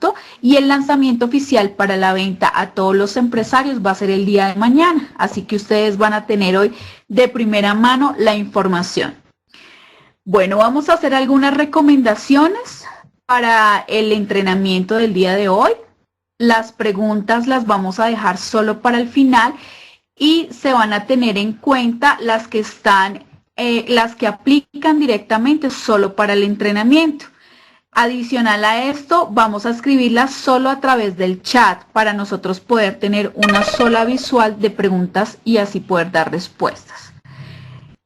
producto y el lanzamiento oficial para la venta a todos los empresarios va a ser el día de mañana. Así que ustedes van a tener hoy de primera mano la información. Bueno, vamos a hacer algunas recomendaciones para el entrenamiento del día de hoy. Las preguntas las vamos a dejar solo para el final y se van a tener en cuenta las que aplican directamente solo para el entrenamiento. Adicional a esto, vamos a escribirlas solo a través del chat para nosotros poder tener una sola visual de preguntas y así poder dar respuestas.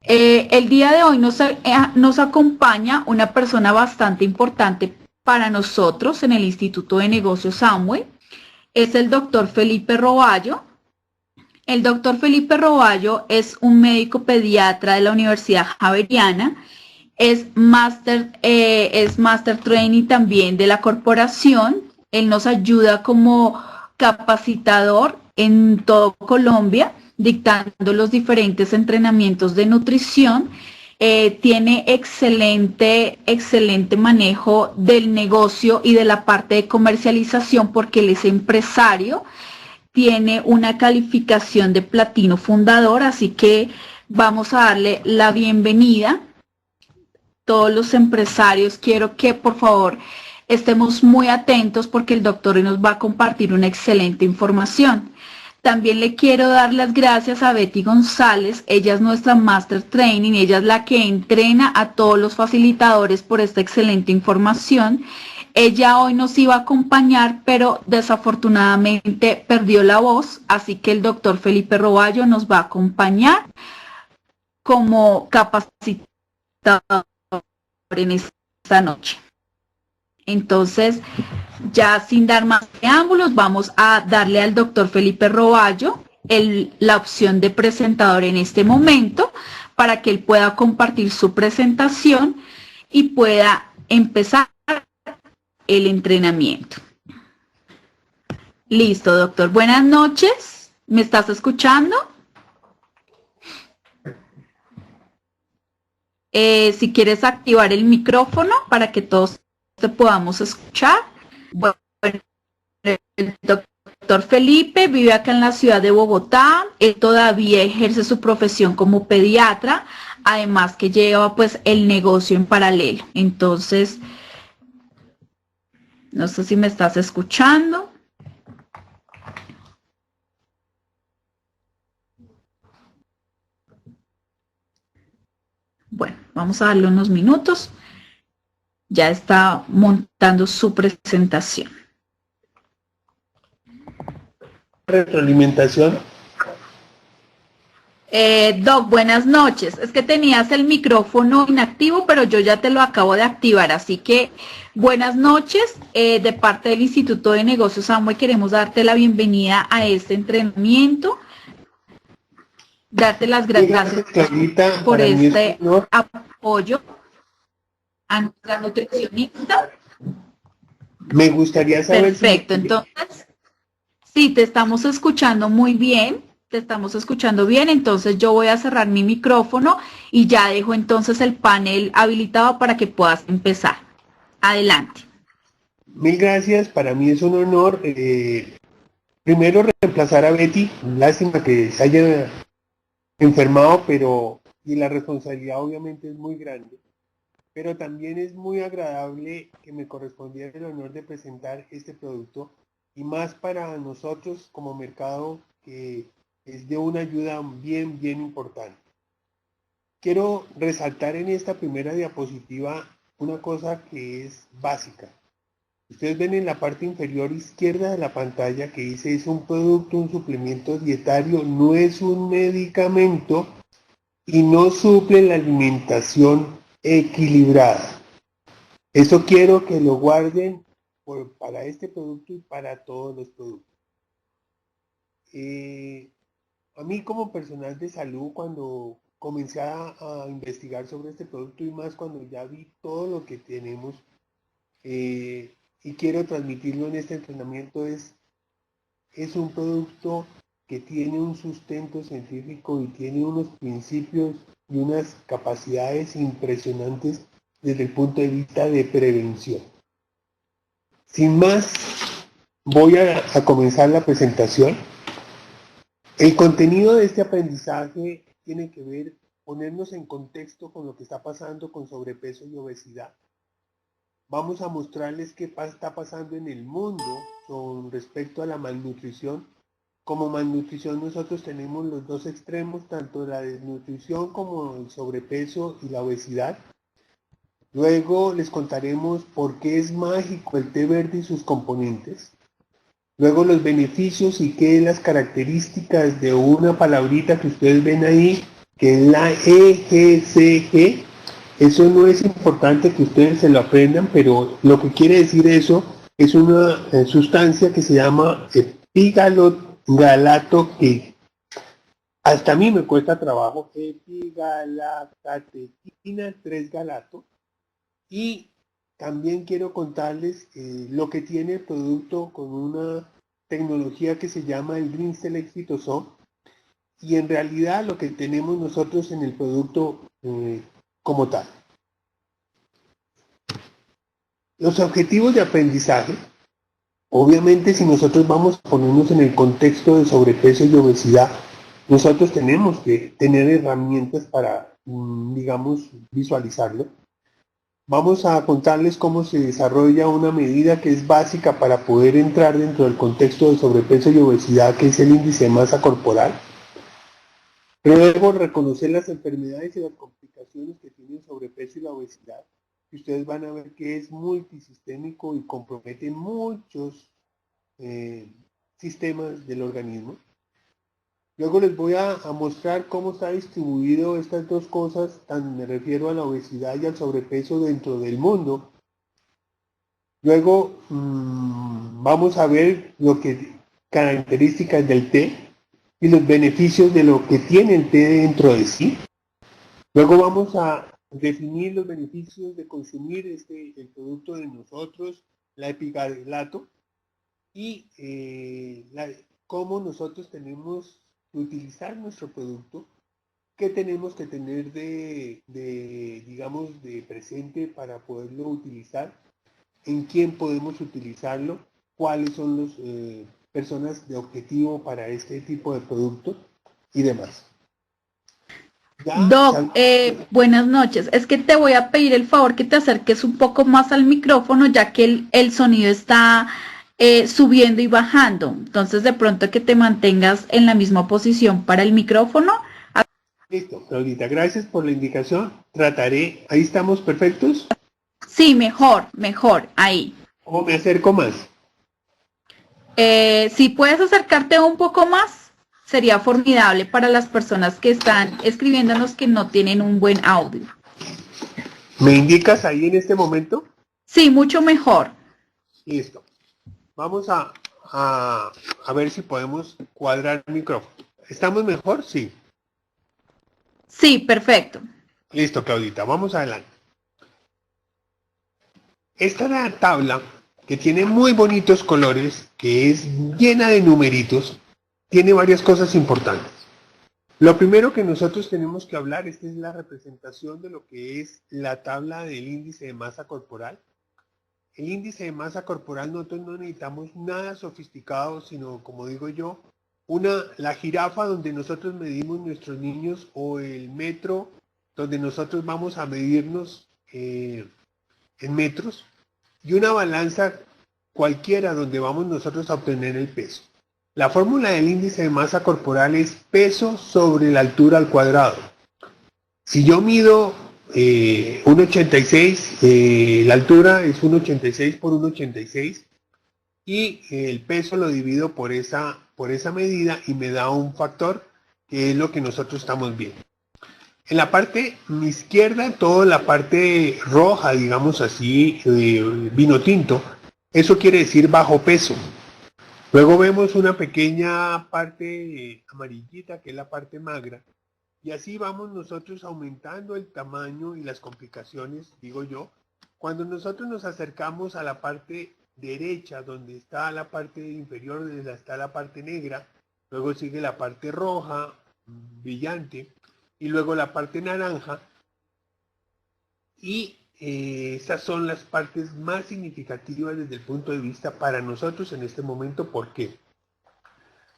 El día de hoy nos acompaña una persona bastante importante para nosotros en el Instituto de Negocios Amway. Es el doctor Felipe Roballo. El doctor Felipe Roballo es un médico pediatra de la Universidad Javeriana, es Master Training también de la corporación. Él nos ayuda como capacitador en todo Colombia, dictando los diferentes entrenamientos de nutrición. Tiene excelente manejo del negocio y de la parte de comercialización porque él es empresario. Tiene una calificación de platino fundador, así que vamos a darle la bienvenida. Todos los empresarios, quiero que por favor estemos muy atentos porque el doctor nos va a compartir una excelente información. También le quiero dar las gracias a Betty González, ella es nuestra Master Training, ella es la que entrena a todos los facilitadores por esta excelente información. Ella hoy nos iba a acompañar, pero desafortunadamente perdió la voz, así que el doctor Felipe Roballo nos va a acompañar como capacitador en esta noche. Entonces, ya sin dar más preámbulos, vamos a darle al doctor Felipe Roballo la opción de presentador en este momento para que él pueda compartir su presentación y pueda empezar el entrenamiento. Listo, doctor. Buenas noches. ¿Me estás escuchando? Si quieres activar el micrófono para que todos te podamos escuchar. Bueno, el doctor Felipe vive acá en la ciudad de Bogotá. Él todavía ejerce su profesión como pediatra, además que lleva pues el negocio en paralelo. Entonces, no sé si me estás escuchando. Bueno, vamos a darle unos minutos. Ya está montando su presentación. Retroalimentación. Doc, buenas noches. Es que tenías el micrófono inactivo, pero yo ya te lo acabo de activar. Así que buenas noches. De parte del Instituto de Negocios Amway queremos darte la bienvenida a este entrenamiento. Darte las gracias Clarita, por este es apoyo a nuestra nutricionista. Me gustaría saber. Perfecto, entonces, sí, te estamos escuchando muy bien. Te estamos escuchando bien, entonces yo voy a cerrar mi micrófono y ya dejo entonces el panel habilitado para que puedas empezar. Adelante. Mil gracias, para mí es un honor. Primero reemplazar a Betty, lástima que se haya enfermado, y la responsabilidad obviamente es muy grande, pero también es muy agradable que me correspondiera el honor de presentar este producto y más para nosotros como mercado que es de una ayuda bien importante. Quiero resaltar en esta primera diapositiva una cosa que es básica. Ustedes ven en la parte inferior izquierda de la pantalla que dice es un producto, un suplemento dietario, no es un medicamento y no suple la alimentación equilibrada. Eso quiero que lo guarden para este producto y para todos los productos. A mí como personal de salud, cuando comencé a investigar sobre este producto y más cuando ya vi todo lo que tenemos y quiero transmitirlo en este entrenamiento, es un producto que tiene un sustento científico y tiene unos principios y unas capacidades impresionantes desde el punto de vista de prevención. Sin más, voy a comenzar la presentación. El contenido de este aprendizaje tiene que ver, ponernos en contexto con lo que está pasando con sobrepeso y obesidad. Vamos a mostrarles qué está pasando en el mundo con respecto a la malnutrición. Como malnutrición nosotros tenemos los dos extremos, tanto la desnutrición como el sobrepeso y la obesidad. Luego les contaremos por qué es mágico el té verde y sus componentes. Luego los beneficios y qué es las características de una palabrita que ustedes ven ahí, que es la EGCG. Eso no es importante que ustedes se lo aprendan, pero lo que quiere decir eso es una sustancia que se llama epigalato, que hasta a mí me cuesta trabajo, epigalacatequina 3-galato. Y también quiero contarles lo que tiene el producto con una tecnología que se llama el Green Select Phytosome, y en realidad lo que tenemos nosotros en el producto como tal. Los objetivos de aprendizaje, obviamente si nosotros vamos a ponernos en el contexto de sobrepeso y obesidad, nosotros tenemos que tener herramientas para, digamos, visualizarlo. Vamos a contarles cómo se desarrolla una medida que es básica para poder entrar dentro del contexto de sobrepeso y obesidad, que es el índice de masa corporal. Luego reconocer las enfermedades y las complicaciones que tienen el sobrepeso y la obesidad, que ustedes van a ver que es multisistémico y compromete muchos sistemas del organismo. Luego les voy a mostrar cómo está distribuido estas dos cosas, me refiero a la obesidad y al sobrepeso dentro del mundo. Luego vamos a ver lo que características del té y los beneficios de lo que tiene el té dentro de sí. Luego vamos a definir los beneficios de consumir el producto de nosotros, la epigalato, y cómo nosotros tenemos que utilizar nuestro producto, qué tenemos que tener digamos, de presente para poderlo utilizar, en quién podemos utilizarlo, cuáles son las personas de objetivo para este tipo de producto y demás. Doc, buenas noches. Es que te voy a pedir el favor que te acerques un poco más al micrófono, ya que el sonido está subiendo y bajando. Entonces, de pronto que te mantengas en la misma posición para el micrófono. Listo, Claudita, gracias por la indicación. Trataré, ahí estamos perfectos. Sí, mejor, ahí. ¿O me acerco más? Si puedes acercarte un poco más, sería formidable para las personas que están escribiéndonos que no tienen un buen audio. ¿Me indicas ahí en este momento? Sí, mucho mejor. Listo. Vamos a ver si podemos cuadrar el micrófono. ¿Estamos mejor? Sí. Sí, perfecto. Listo, Claudita, vamos adelante. Esta tabla, que tiene muy bonitos colores, que es llena de numeritos, tiene varias cosas importantes. Lo primero que nosotros tenemos que hablar, esta es la representación de lo que es la tabla del índice de masa corporal. El índice de masa corporal, nosotros no necesitamos nada sofisticado, sino, como digo yo, la jirafa donde nosotros medimos nuestros niños, o el metro donde nosotros vamos a medirnos en metros, y una balanza cualquiera donde vamos nosotros a obtener el peso. La fórmula del índice de masa corporal es peso sobre la altura al cuadrado. Si yo mido 1,86, la altura es 1,86 por 1,86, y el peso lo divido por esa medida y me da un factor que es lo que nosotros estamos viendo. En la parte izquierda, toda la parte roja, digamos así, vino tinto, eso quiere decir bajo peso. Luego vemos una pequeña parte amarillita, que es la parte magra, y así vamos nosotros aumentando el tamaño y las complicaciones, digo yo. Cuando nosotros nos acercamos a la parte derecha, donde está la parte inferior, donde está la parte negra, luego sigue la parte roja, brillante, y luego la parte naranja, y Estas son las partes más significativas desde el punto de vista para nosotros en este momento. ¿Por qué?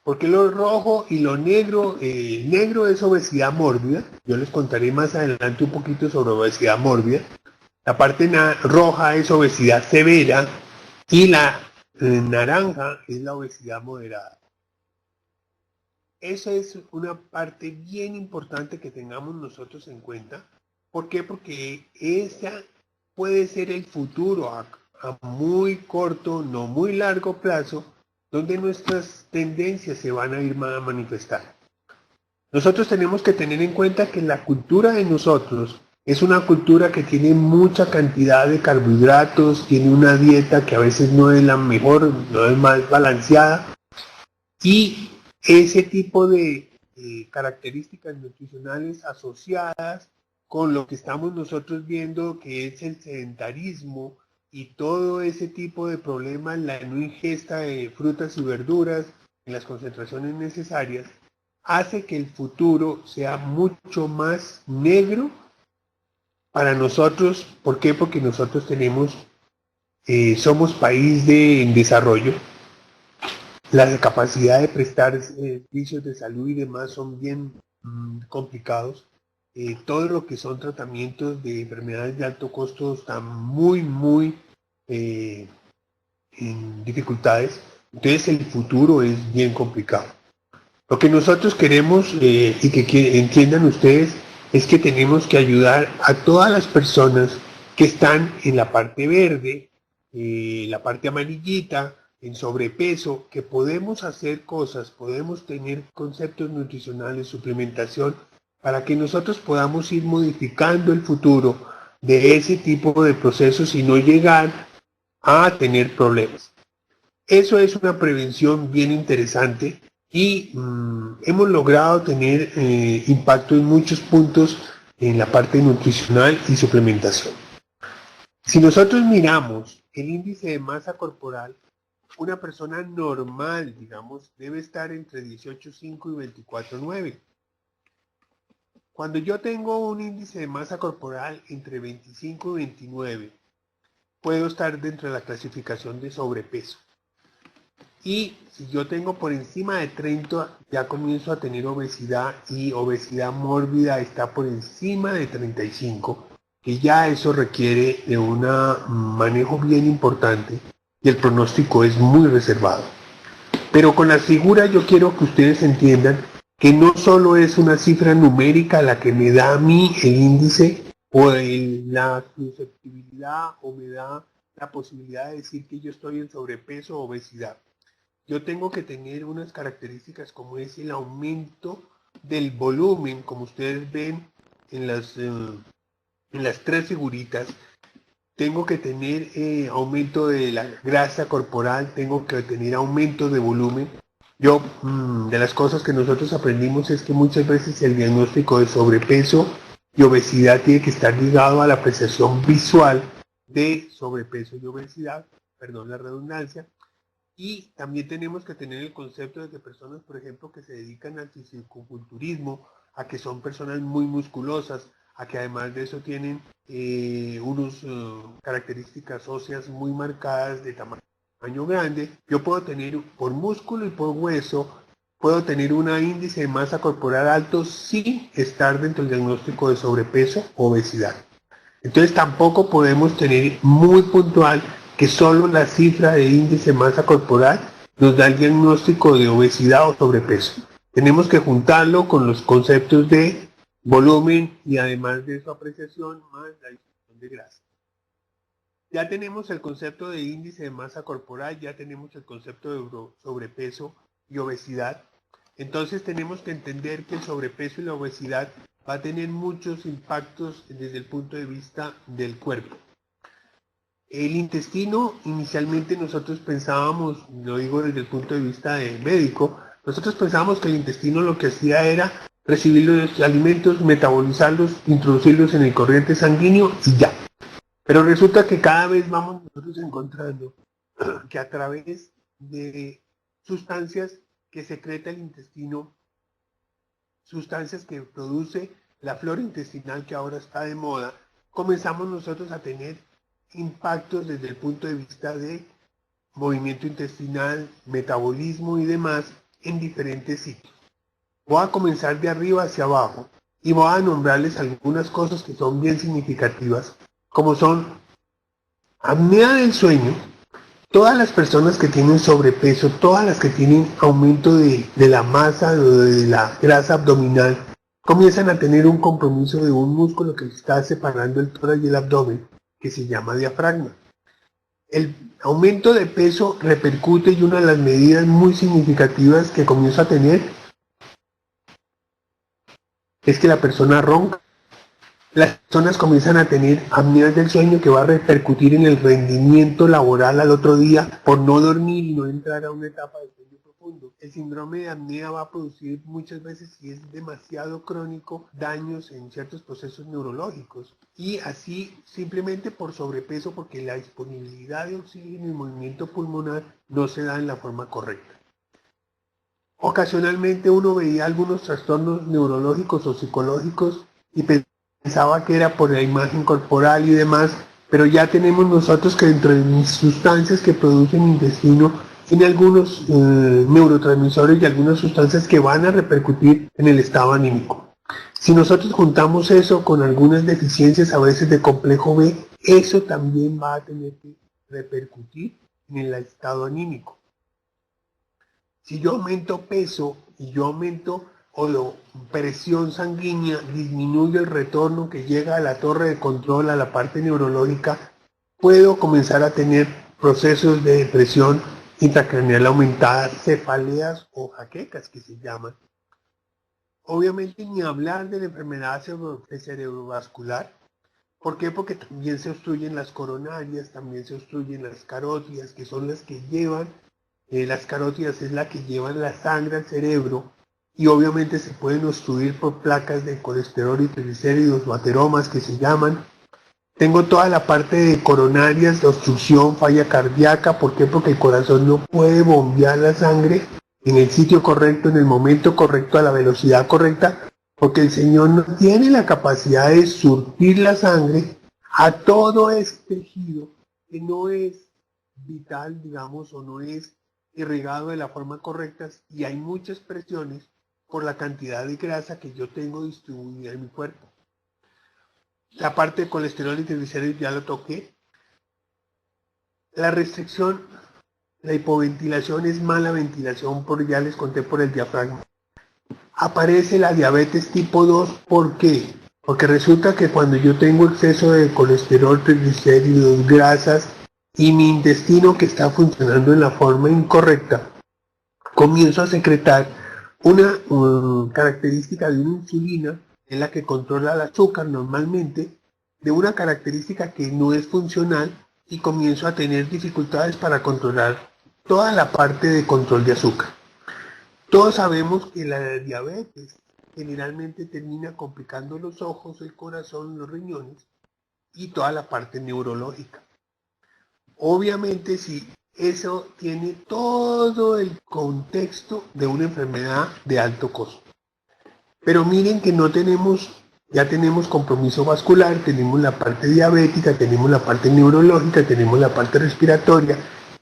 Porque lo rojo y lo negro, negro es obesidad mórbida. Yo les contaré más adelante un poquito sobre obesidad mórbida. La parte roja es obesidad severa y la naranja es la obesidad moderada. Esa es una parte bien importante que tengamos nosotros en cuenta. ¿Por qué? Porque esa puede ser el futuro a muy corto, no muy largo plazo, donde nuestras tendencias se van a ir a manifestar. Nosotros tenemos que tener en cuenta que la cultura de nosotros es una cultura que tiene mucha cantidad de carbohidratos, tiene una dieta que a veces no es la mejor, no es más balanceada, y ese tipo de características nutricionales asociadas con lo que estamos nosotros viendo que es el sedentarismo y todo ese tipo de problemas, la no ingesta de frutas y verduras en las concentraciones necesarias, hace que el futuro sea mucho más negro para nosotros. ¿Por qué? Porque nosotros somos país en desarrollo. La capacidad de prestar servicios de salud y demás son bien complicados. Todo lo que son tratamientos de enfermedades de alto costo están muy en dificultades. Entonces el futuro es bien complicado. Lo que nosotros queremos y que entiendan ustedes es que tenemos que ayudar a todas las personas que están en la parte verde, la parte amarillita, en sobrepeso, que podemos hacer cosas, podemos tener conceptos nutricionales, suplementación, para que nosotros podamos ir modificando el futuro de ese tipo de procesos y no llegar a tener problemas. Eso es una prevención bien interesante y hemos logrado tener impacto en muchos puntos en la parte nutricional y suplementación. Si nosotros miramos el índice de masa corporal, una persona normal, digamos, debe estar entre 18,5 y 24,9. Cuando yo tengo un índice de masa corporal entre 25 y 29, puedo estar dentro de la clasificación de sobrepeso. Y si yo tengo por encima de 30, ya comienzo a tener obesidad, y obesidad mórbida está por encima de 35, que ya eso requiere de un manejo bien importante y el pronóstico es muy reservado. Pero con las figuras yo quiero que ustedes entiendan que no solo es una cifra numérica la que me da a mí el índice o la susceptibilidad o me da la posibilidad de decir que yo estoy en sobrepeso o obesidad. Yo tengo que tener unas características como es el aumento del volumen, como ustedes ven en las tres figuritas. Tengo que tener aumento de la grasa corporal, tengo que tener aumento de volumen. De las cosas que nosotros aprendimos es que muchas veces el diagnóstico de sobrepeso y obesidad tiene que estar ligado a la apreciación visual de sobrepeso y obesidad, perdón la redundancia. Y también tenemos que tener el concepto de que personas, por ejemplo, que se dedican al fisicoculturismo, a que son personas muy musculosas, a que además de eso tienen unas características óseas muy marcadas de tamaño grande. Yo puedo tener por músculo y por hueso, puedo tener un índice de masa corporal alto sin estar dentro del diagnóstico de sobrepeso o obesidad. Entonces tampoco podemos tener muy puntual que solo la cifra de índice de masa corporal nos da el diagnóstico de obesidad o sobrepeso. Tenemos que juntarlo con los conceptos de volumen y además de su apreciación más la disminución de grasa. Ya tenemos el concepto de índice de masa corporal, ya tenemos el concepto de sobrepeso y obesidad. Entonces tenemos que entender que el sobrepeso y la obesidad va a tener muchos impactos desde el punto de vista del cuerpo. El intestino, inicialmente nosotros pensábamos, lo digo desde el punto de vista de médico, nosotros pensábamos que el intestino lo que hacía era recibir los alimentos, metabolizarlos, introducirlos en el corriente sanguíneo y ya. Pero resulta que cada vez vamos nosotros encontrando que a través de sustancias que secreta el intestino, sustancias que produce la flora intestinal que ahora está de moda, comenzamos nosotros a tener impactos desde el punto de vista de movimiento intestinal, metabolismo y demás en diferentes sitios. Voy a comenzar de arriba hacia abajo y voy a nombrarles algunas cosas que son bien significativas, como son apnea del sueño. Todas las personas que tienen sobrepeso, todas las que tienen aumento de la masa o de la grasa abdominal, comienzan a tener un compromiso de un músculo que está separando el tórax y el abdomen, que se llama diafragma. El aumento de peso repercute y una de las medidas muy significativas que comienzo a tener es que la persona ronca. Las personas comienzan a tener apneas del sueño que va a repercutir en el rendimiento laboral al otro día por no dormir y no entrar a una etapa de sueño profundo. El síndrome de apnea va a producir muchas veces, si es demasiado crónico, daños en ciertos procesos neurológicos. Y así simplemente por sobrepeso, porque la disponibilidad de oxígeno y movimiento pulmonar no se da en la forma correcta. Ocasionalmente uno veía algunos trastornos neurológicos o psicológicos y pensaba que era por la imagen corporal y demás, pero ya tenemos nosotros que dentro de mis sustancias que producen intestino tiene algunos neurotransmisores y algunas sustancias que van a repercutir en el estado anímico. Si nosotros juntamos eso con algunas deficiencias a veces de complejo B, eso también va a tener que repercutir en el estado anímico. Si yo aumento peso y yo aumento presión sanguínea, disminuye el retorno que llega a la torre de control, a la parte neurológica, puedo comenzar a tener procesos de depresión intracraneal aumentada, cefaleas o jaquecas que se llaman. Obviamente ni hablar de la enfermedad cerebrovascular. ¿Por qué? Porque también se obstruyen las coronarias, también se obstruyen las carótidas, que son las que llevan, las carótidas es la que llevan la sangre al cerebro, y obviamente se pueden obstruir por placas de colesterol y triglicéridos o ateromas que se llaman. Tengo toda la parte de coronarias, de obstrucción, falla cardíaca. ¿Por qué? Porque el corazón no puede bombear la sangre en el sitio correcto, en el momento correcto, a la velocidad correcta, porque el Señor no tiene la capacidad de surtir la sangre a todo este tejido que no es vital, digamos, o no es irrigado de la forma correcta, y hay muchas presiones por la cantidad de grasa que yo tengo distribuida en mi cuerpo. La parte de colesterol y triglicéridos ya lo toqué. La restricción, la hipoventilación es mala ventilación, ya les conté, por el diafragma. Aparece la diabetes tipo 2, ¿por qué? Porque resulta que cuando yo tengo exceso de colesterol, triglicéridos, grasas, y mi intestino que está funcionando en la forma incorrecta, comienzo a secretar una característica de una insulina, en la que controla el azúcar normalmente, de una característica que no es funcional, y comienzo a tener dificultades para controlar toda la parte de control de azúcar. Todos sabemos que la diabetes generalmente termina complicando los ojos, el corazón, los riñones y toda la parte neurológica. Obviamente, si eso tiene todo el contexto de una enfermedad de alto costo. Pero miren que no tenemos, ya tenemos compromiso vascular, tenemos la parte diabética, tenemos la parte neurológica, tenemos la parte respiratoria,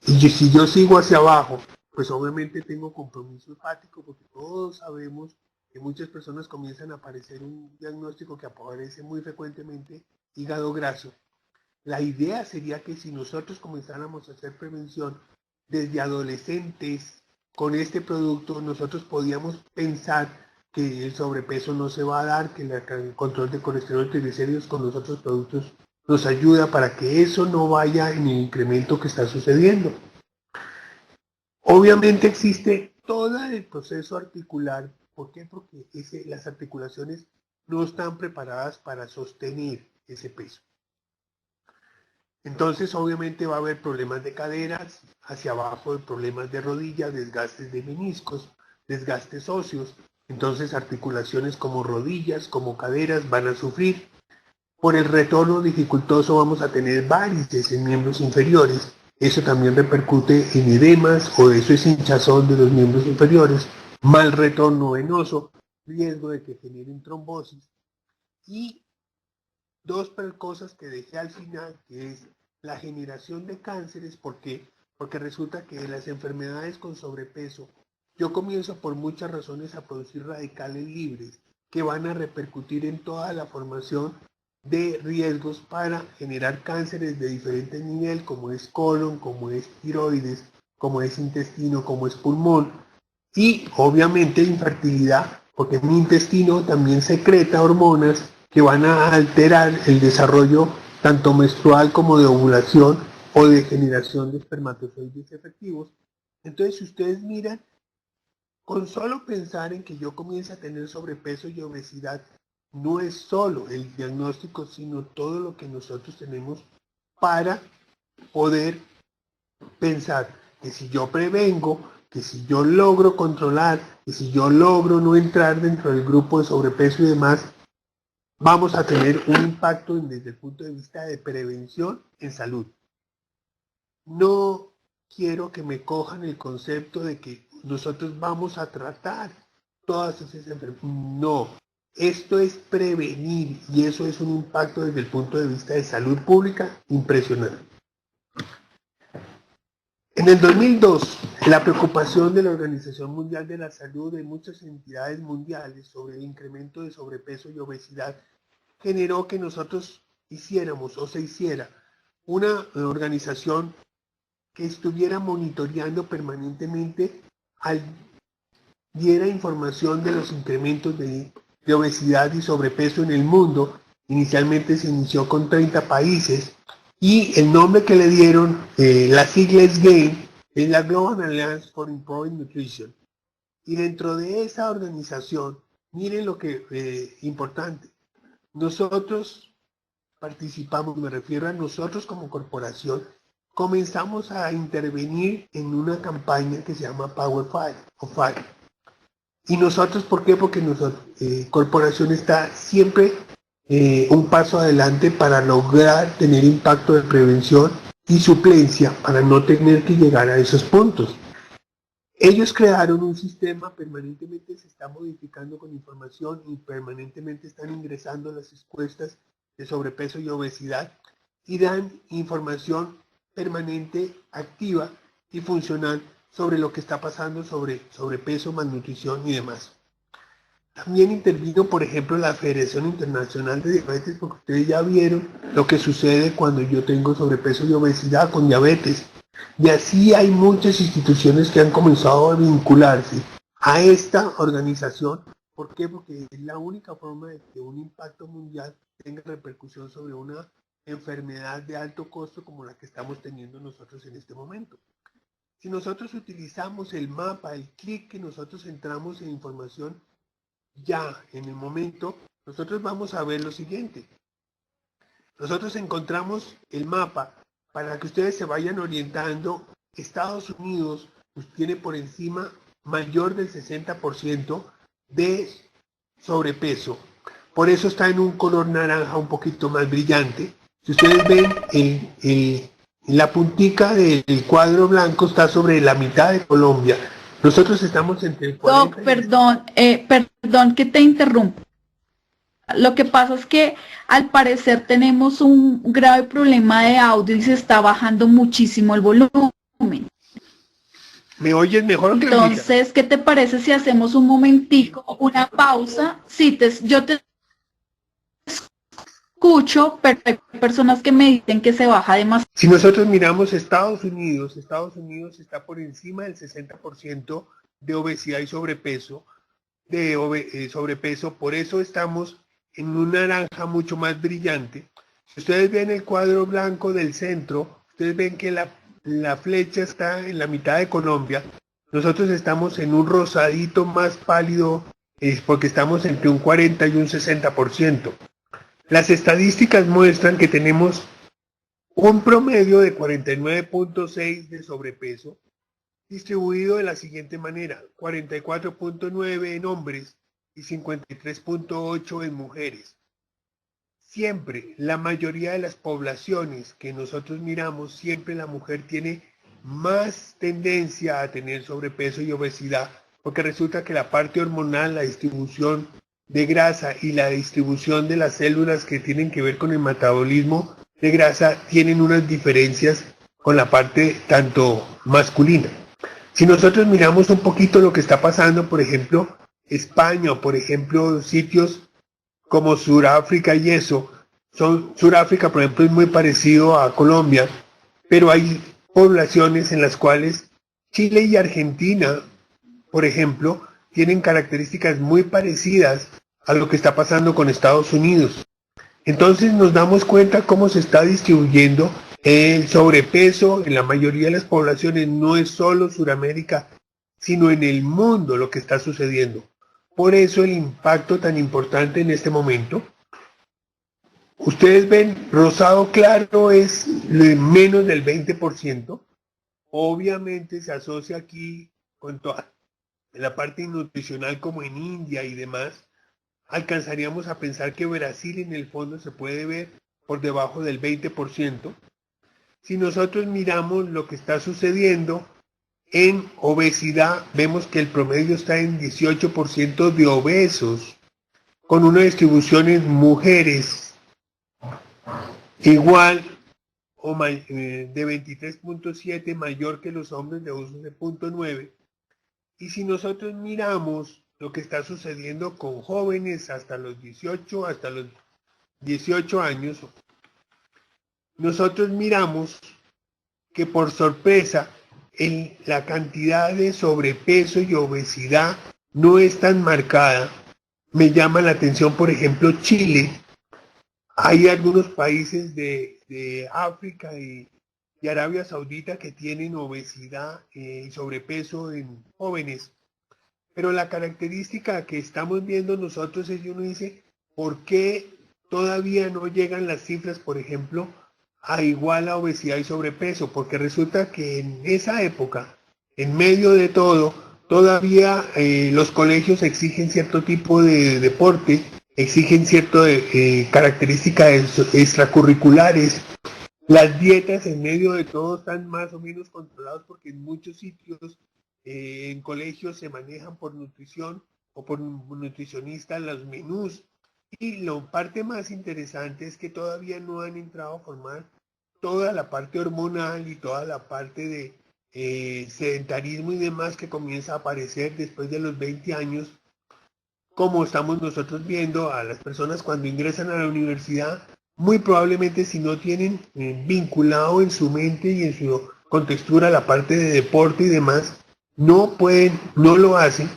y si yo sigo hacia abajo, pues obviamente tengo compromiso hepático, porque todos sabemos que muchas personas comienzan a aparecer un diagnóstico que aparece muy frecuentemente, hígado graso. La idea sería que si nosotros comenzáramos a hacer prevención desde adolescentes con este producto, nosotros podíamos pensar que el sobrepeso no se va a dar, que el control de colesterol y triglicéridos con los otros productos nos ayuda para que eso no vaya en el incremento que está sucediendo. Obviamente existe todo el proceso articular. ¿Por qué? Porque las articulaciones no están preparadas para sostener ese peso. Entonces obviamente va a haber problemas de caderas, hacia abajo problemas de rodillas, desgastes de meniscos, desgastes óseos. Entonces articulaciones como rodillas, como caderas van a sufrir. Por el retorno dificultoso vamos a tener varices en miembros inferiores. Eso también repercute en edemas, o eso es hinchazón de los miembros inferiores, mal retorno venoso, riesgo de que generen trombosis. Y dos cosas que dejé al final, que es la generación de cánceres. ¿Por qué? Porque resulta que las enfermedades con sobrepeso, yo comienzo por muchas razones a producir radicales libres que van a repercutir en toda la formación de riesgos para generar cánceres de diferente nivel, como es colon, como es tiroides, como es intestino, como es pulmón, y obviamente infertilidad, porque mi intestino también secreta hormonas que van a alterar el desarrollo tanto menstrual como de ovulación o de generación de espermatozoides efectivos. Entonces, si ustedes miran, con solo pensar en que yo comience a tener sobrepeso y obesidad, no es solo el diagnóstico, sino todo lo que nosotros tenemos para poder pensar que si yo prevengo, que si yo logro controlar, que si yo logro no entrar dentro del grupo de sobrepeso y demás, vamos a tener un impacto desde el punto de vista de prevención en salud. No quiero que me cojan el concepto de que nosotros vamos a tratar todas esas enfermedades. No, esto es prevenir y eso es un impacto desde el punto de vista de salud pública impresionante. En el 2002, la preocupación de la Organización Mundial de la Salud de muchas entidades mundiales sobre el incremento de sobrepeso y obesidad generó que nosotros hiciéramos o se hiciera una organización que estuviera monitoreando permanentemente, diera información de los incrementos de obesidad y sobrepeso en el mundo. Inicialmente se inició con 30 países y el nombre que le dieron, la sigla es GAIN, es la Global Alliance for Improving Nutrition. Y dentro de esa organización, miren lo que importante, nosotros participamos, me refiero a nosotros como corporación, comenzamos a intervenir en una campaña que se llama Power 5 o 5. Y nosotros, ¿por qué? Porque nosotros, corporación está siempre un paso adelante para lograr tener impacto de prevención y suplencia para no tener que llegar a esos puntos. Ellos crearon un sistema, permanentemente se está modificando con información y permanentemente están ingresando las encuestas de sobrepeso y obesidad y dan información permanente, activa y funcional sobre lo que está pasando sobre sobrepeso, malnutrición y demás. También intervino, por ejemplo, la Federación Internacional de Diabetes, porque ustedes ya vieron lo que sucede cuando yo tengo sobrepeso y obesidad con diabetes. Y así hay muchas instituciones que han comenzado a vincularse a esta organización. ¿Por qué? Porque es la única forma de que un impacto mundial tenga repercusión sobre una enfermedad de alto costo como la que estamos teniendo nosotros en este momento. Si nosotros utilizamos el mapa, el clic que nosotros entramos en información, ya en el momento, nosotros vamos a ver lo siguiente. Nosotros encontramos el mapa para que ustedes se vayan orientando. Estados Unidos pues, tiene por encima mayor del 60% de sobrepeso. Por eso está en un color naranja un poquito más brillante. Si ustedes ven, la puntica del cuadro blanco está sobre la mitad de Colombia. Nosotros estamos entre el 40 Doc, perdón que te interrumpa. Lo que pasa es que al parecer tenemos un grave problema de audio y se está bajando muchísimo el volumen. ¿Me oyes mejor que Entonces, ¿qué te parece si hacemos un momentico, una pausa? Sí, yo te escucho, pero hay personas que me dicen que se baja demasiado. Si nosotros miramos Estados Unidos está por encima del 60% de obesidad y sobrepeso, sobrepeso, por eso estamos en un naranja mucho más brillante. Si ustedes ven el cuadro blanco del centro, ustedes ven que la flecha está en la mitad de Colombia. Nosotros estamos en un rosadito más pálido, porque estamos entre un 40 y un 60%. Las estadísticas muestran que tenemos un promedio de 49.6 de sobrepeso, distribuido de la siguiente manera: 44.9 en hombres y 53.8 en mujeres. Siempre, la mayoría de las poblaciones que nosotros miramos, siempre la mujer tiene más tendencia a tener sobrepeso y obesidad, porque resulta que la parte hormonal, la distribución de grasa y la distribución de las células que tienen que ver con el metabolismo de grasa tienen unas diferencias con la parte tanto masculina. Si nosotros miramos un poquito lo que está pasando, por ejemplo, España o por ejemplo sitios como Sudáfrica y eso, Sudáfrica por ejemplo es muy parecido a Colombia, pero hay poblaciones en las cuales Chile y Argentina, por ejemplo, tienen características muy parecidas a lo que está pasando con Estados Unidos. Entonces nos damos cuenta cómo se está distribuyendo el sobrepeso en la mayoría de las poblaciones. No es solo Sudamérica, sino en el mundo lo que está sucediendo. Por eso el impacto tan importante en este momento. Ustedes ven, rosado claro es menos del 20%. Obviamente se asocia aquí con toda la parte nutricional como en India y demás. Alcanzaríamos a pensar que Brasil en el fondo se puede ver por debajo del 20%. Si nosotros miramos lo que está sucediendo en obesidad, vemos que el promedio está en 18% de obesos, con una distribución en mujeres igual o de 23.7 mayor que los hombres de 11.9. Y si nosotros miramos lo que está sucediendo con jóvenes hasta los 18 años, nosotros miramos que por sorpresa la cantidad de sobrepeso y obesidad no es tan marcada. Me llama la atención, por ejemplo, Chile. Hay algunos países de África y Arabia Saudita que tienen obesidad y sobrepeso en jóvenes. Pero la característica que estamos viendo nosotros es que uno dice, ¿por qué todavía no llegan las cifras, por ejemplo, a igual a obesidad y sobrepeso? Porque resulta que en esa época, en medio de todo, todavía los colegios exigen cierto tipo de deporte, exigen ciertas características extracurriculares. Las dietas en medio de todo están más o menos controladas porque en muchos sitios en colegios se manejan por nutrición o por nutricionistas los menús. Y la parte más interesante es que todavía no han entrado a formar toda la parte hormonal y toda la parte de sedentarismo y demás que comienza a aparecer después de los 20 años, como estamos nosotros viendo a las personas cuando ingresan a la universidad, muy probablemente si no tienen vinculado en su mente y en su contextura la parte de deporte y demás, no pueden, no lo hacen,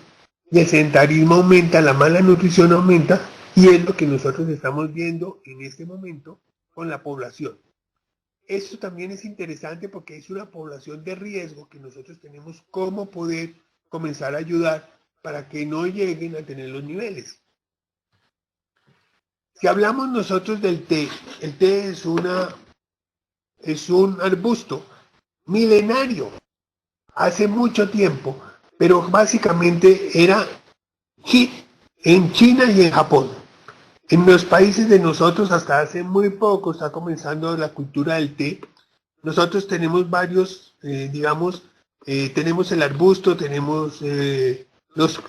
y el sedentarismo aumenta, la mala nutrición aumenta, y es lo que nosotros estamos viendo en este momento con la población. Esto también es interesante porque es una población de riesgo que nosotros tenemos cómo poder comenzar a ayudar para que no lleguen a tener los niveles. Si hablamos nosotros del té, el té es un arbusto milenario, hace mucho tiempo, pero básicamente era hit en China y en Japón. En los países de nosotros hasta hace muy poco está comenzando la cultura del té. Nosotros tenemos varios, tenemos el arbusto, tenemos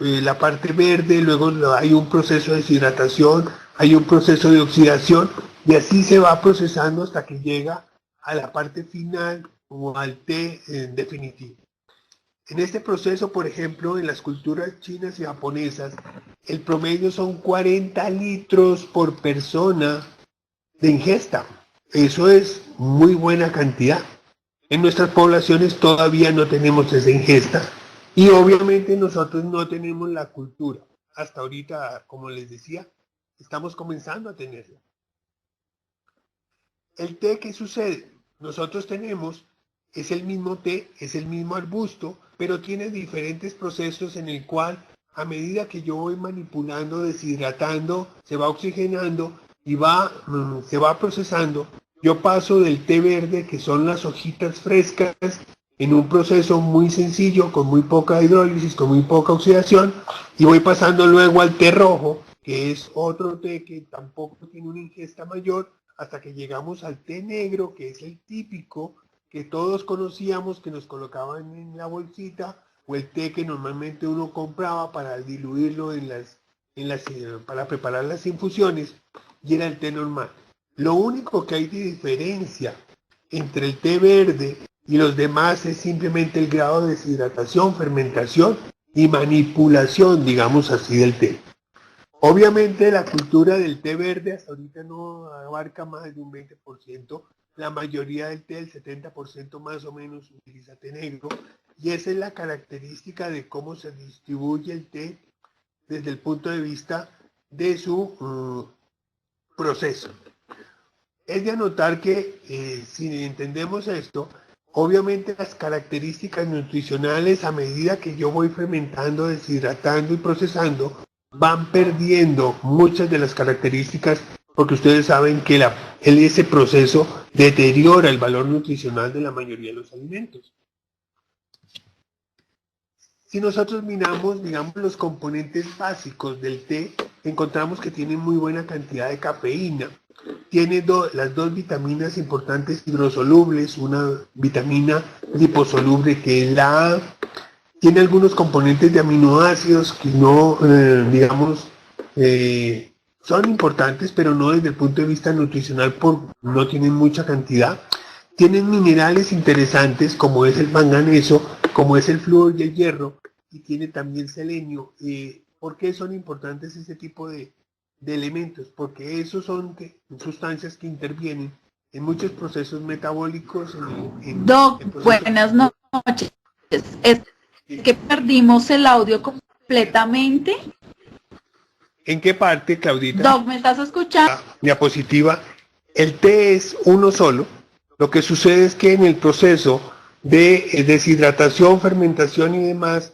la parte verde, luego hay un proceso de deshidratación, hay un proceso de oxidación y así se va procesando hasta que llega a la parte final o al té definitivo. En este proceso, por ejemplo, en las culturas chinas y japonesas, el promedio son 40 litros por persona de ingesta. Eso es muy buena cantidad. En nuestras poblaciones todavía no tenemos esa ingesta y obviamente nosotros no tenemos la cultura. Hasta ahorita, como les decía, estamos comenzando a tenerla. El té, ¿qué sucede? Nosotros tenemos, es el mismo té, es el mismo arbusto, pero tiene diferentes procesos en el cual a medida que yo voy manipulando, deshidratando, se va oxigenando y se va procesando. Yo paso del té verde, que son las hojitas frescas, en un proceso muy sencillo, con muy poca hidrólisis, con muy poca oxidación, y voy pasando luego al té rojo, que es otro té que tampoco tiene una ingesta mayor, hasta que llegamos al té negro, que es el típico que todos conocíamos, que nos colocaban en la bolsita, o el té que normalmente uno compraba para diluirlo en para preparar las infusiones y era el té normal. Lo único que hay de diferencia entre el té verde y los demás es simplemente el grado de deshidratación, fermentación y manipulación, digamos así, del té. Obviamente la cultura del té verde hasta ahorita no abarca más de un 20%, la mayoría del té, el 70% más o menos, utiliza té negro, y esa es la característica de cómo se distribuye el té desde el punto de vista de su proceso. Es de anotar que si entendemos esto, obviamente las características nutricionales a medida que yo voy fermentando, deshidratando y procesando, van perdiendo muchas de las características porque ustedes saben que ese proceso deteriora el valor nutricional de la mayoría de los alimentos. Si nosotros miramos, digamos, los componentes básicos del té, encontramos que tiene muy buena cantidad de cafeína. Tiene las dos vitaminas importantes hidrosolubles, una vitamina liposoluble que es la A. Tiene algunos componentes de aminoácidos que no, son importantes, pero no desde el punto de vista nutricional, no tienen mucha cantidad. Tienen minerales interesantes como es el manganeso, como es el flúor y el hierro, y tiene también selenio. ¿Por qué son importantes ese tipo de elementos? Porque esos son sustancias que intervienen en muchos procesos metabólicos. Doc, buenas noches. Es que perdimos el audio completamente. ¿En qué parte, Claudita? Doc, ¿me estás escuchando? Diapositiva. El té es uno solo. Lo que sucede es que en el proceso de deshidratación, fermentación y demás,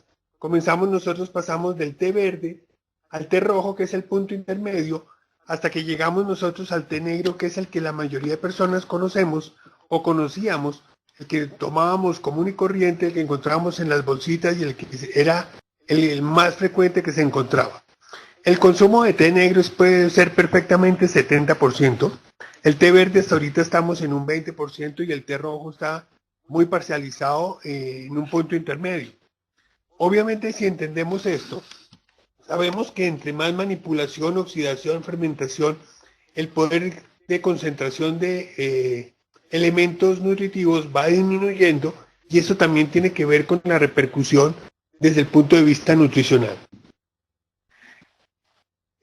pasamos del té verde al té rojo, que es el punto intermedio, hasta que llegamos nosotros al té negro, que es el que la mayoría de personas conocemos o conocíamos, el que tomábamos común y corriente, el que encontrábamos en las bolsitas y el que era el más frecuente que se encontraba. El consumo de té negro puede ser perfectamente 70%. El té verde hasta ahorita estamos en un 20% y el té rojo está muy parcializado en un punto intermedio. Obviamente, si entendemos esto, sabemos que entre más manipulación, oxidación, fermentación, el poder de concentración de elementos nutritivos va disminuyendo, y eso también tiene que ver con la repercusión desde el punto de vista nutricional.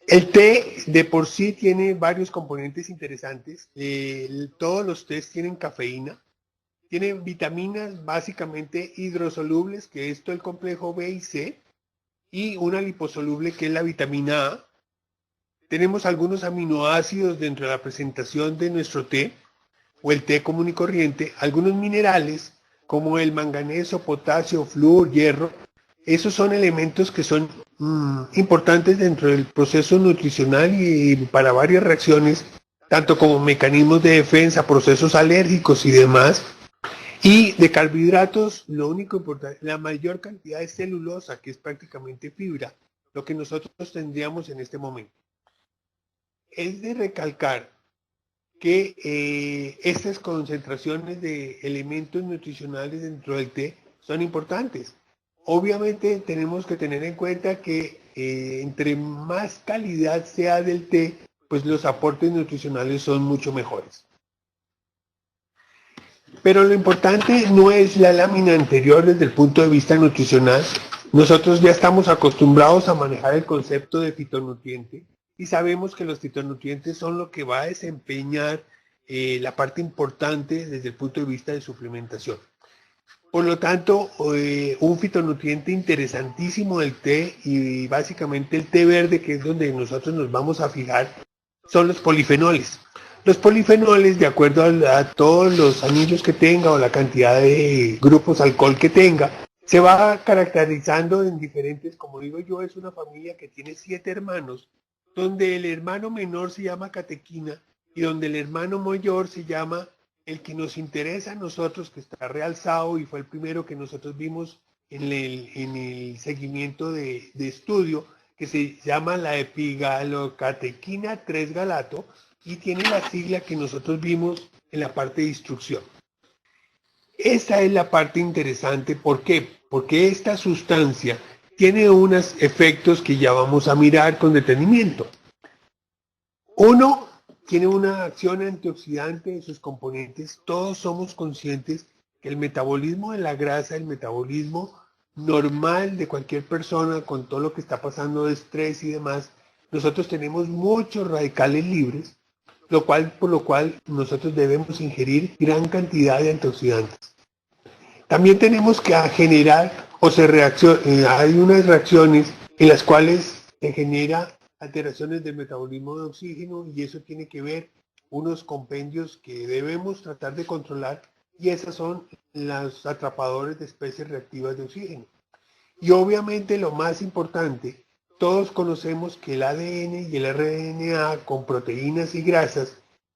El té de por sí tiene varios componentes interesantes. Todos los tés tienen cafeína, tienen vitaminas básicamente hidrosolubles, que es todo el complejo B y C, y una liposoluble, que es la vitamina A. Tenemos algunos aminoácidos dentro de la presentación de nuestro té, o el té común y corriente, algunos minerales, como el manganeso, potasio, flúor, hierro. Esos son elementos que son importantes dentro del proceso nutricional y para varias reacciones, tanto como mecanismos de defensa, procesos alérgicos y demás. Y de carbohidratos, lo único importante, la mayor cantidad de celulosa, que es prácticamente fibra, lo que nosotros tendríamos en este momento. Es de recalcar que estas concentraciones de elementos nutricionales dentro del té son importantes. Obviamente tenemos que tener en cuenta que entre más calidad sea del té, pues los aportes nutricionales son mucho mejores. Pero lo importante no es la lámina anterior desde el punto de vista nutricional. Nosotros ya estamos acostumbrados a manejar el concepto de fitonutriente y sabemos que los fitonutrientes son lo que va a desempeñar la parte importante desde el punto de vista de suplementación. Por lo tanto, un fitonutriente interesantísimo del té, y básicamente el té verde, que es donde nosotros nos vamos a fijar, son los polifenoles. Los polifenoles, de acuerdo a todos los anillos que tenga o la cantidad de grupos alcohol que tenga, se va caracterizando en diferentes, como digo yo, es una familia que tiene 7 hermanos, donde el hermano menor se llama catequina y donde el hermano mayor se llama el que nos interesa a nosotros, que está realzado y fue el primero que nosotros vimos en el seguimiento de estudio, que se llama la epigalocatequina 3-galato, y tiene la sigla que nosotros vimos en la parte de instrucción. Esta es la parte interesante. ¿Por qué? Porque esta sustancia tiene unos efectos que ya vamos a mirar con detenimiento. Uno, tiene una acción antioxidante de sus componentes. Todos somos conscientes que el metabolismo de la grasa, el metabolismo normal de cualquier persona con todo lo que está pasando de estrés y demás, nosotros tenemos muchos radicales libres, por lo cual nosotros debemos ingerir gran cantidad de antioxidantes. También tenemos que generar hay unas reacciones en las cuales se genera alteraciones del metabolismo de oxígeno y eso tiene que ver unos compendios que debemos tratar de controlar y esas son los atrapadores de especies reactivas de oxígeno. Y obviamente lo más importante, todos conocemos que el ADN y el RNA con proteínas y grasas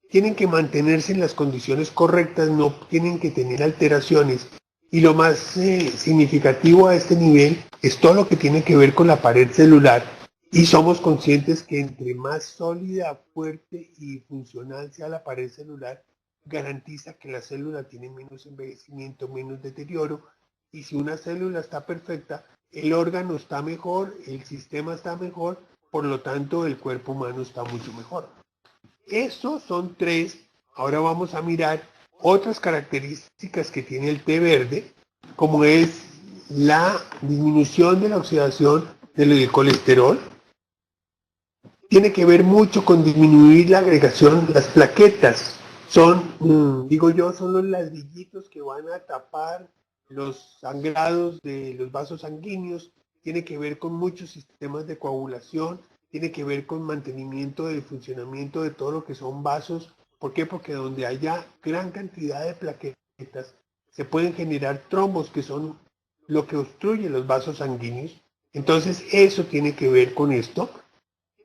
tienen que mantenerse en las condiciones correctas, no tienen que tener alteraciones. Y lo más significativo a este nivel es todo lo que tiene que ver con la pared celular. Y somos conscientes que entre más sólida, fuerte y funcional sea la pared celular, garantiza que la célula tiene menos envejecimiento, menos deterioro. Y si una célula está perfecta, el órgano está mejor, el sistema está mejor, por lo tanto el cuerpo humano está mucho mejor. Estos son tres. Ahora vamos a mirar otras características que tiene el té verde, como es la disminución de la oxidación del colesterol. Tiene que ver mucho con disminuir la agregación, las plaquetas. Son, digo yo, son los ladrillitos que van a tapar los sangrados de los vasos sanguíneos. Tiene que ver con muchos sistemas de coagulación. Tiene que ver con mantenimiento del funcionamiento de todo lo que son vasos. ¿Por qué? Porque donde haya gran cantidad de plaquetas se pueden generar trombos que son lo que obstruye los vasos sanguíneos. Entonces eso tiene que ver con esto.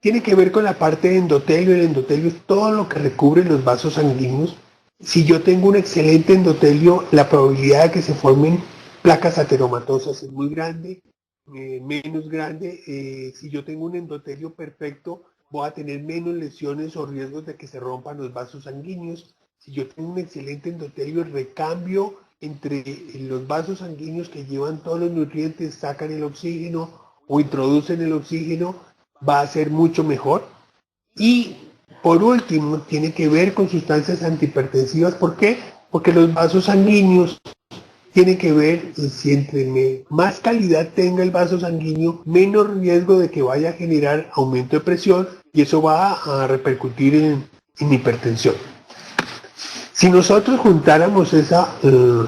Tiene que ver con la parte de endotelio. El endotelio es todo lo que recubre los vasos sanguíneos. Si yo tengo un excelente endotelio, la probabilidad de que se formen placas ateromatosas es muy grande. Menos grande. Si yo tengo un endotelio perfecto, voy a tener menos lesiones o riesgos de que se rompan los vasos sanguíneos. Si yo tengo un excelente endotelio, el recambio entre los vasos sanguíneos que llevan todos los nutrientes, sacan el oxígeno o introducen el oxígeno, va a ser mucho mejor. Y por último, tiene que ver con sustancias antihipertensivas. ¿Por qué? Porque los vasos sanguíneos tiene que ver si entre más calidad tenga el vaso sanguíneo, menos riesgo de que vaya a generar aumento de presión y eso va a repercutir en hipertensión. Si nosotros juntáramos esa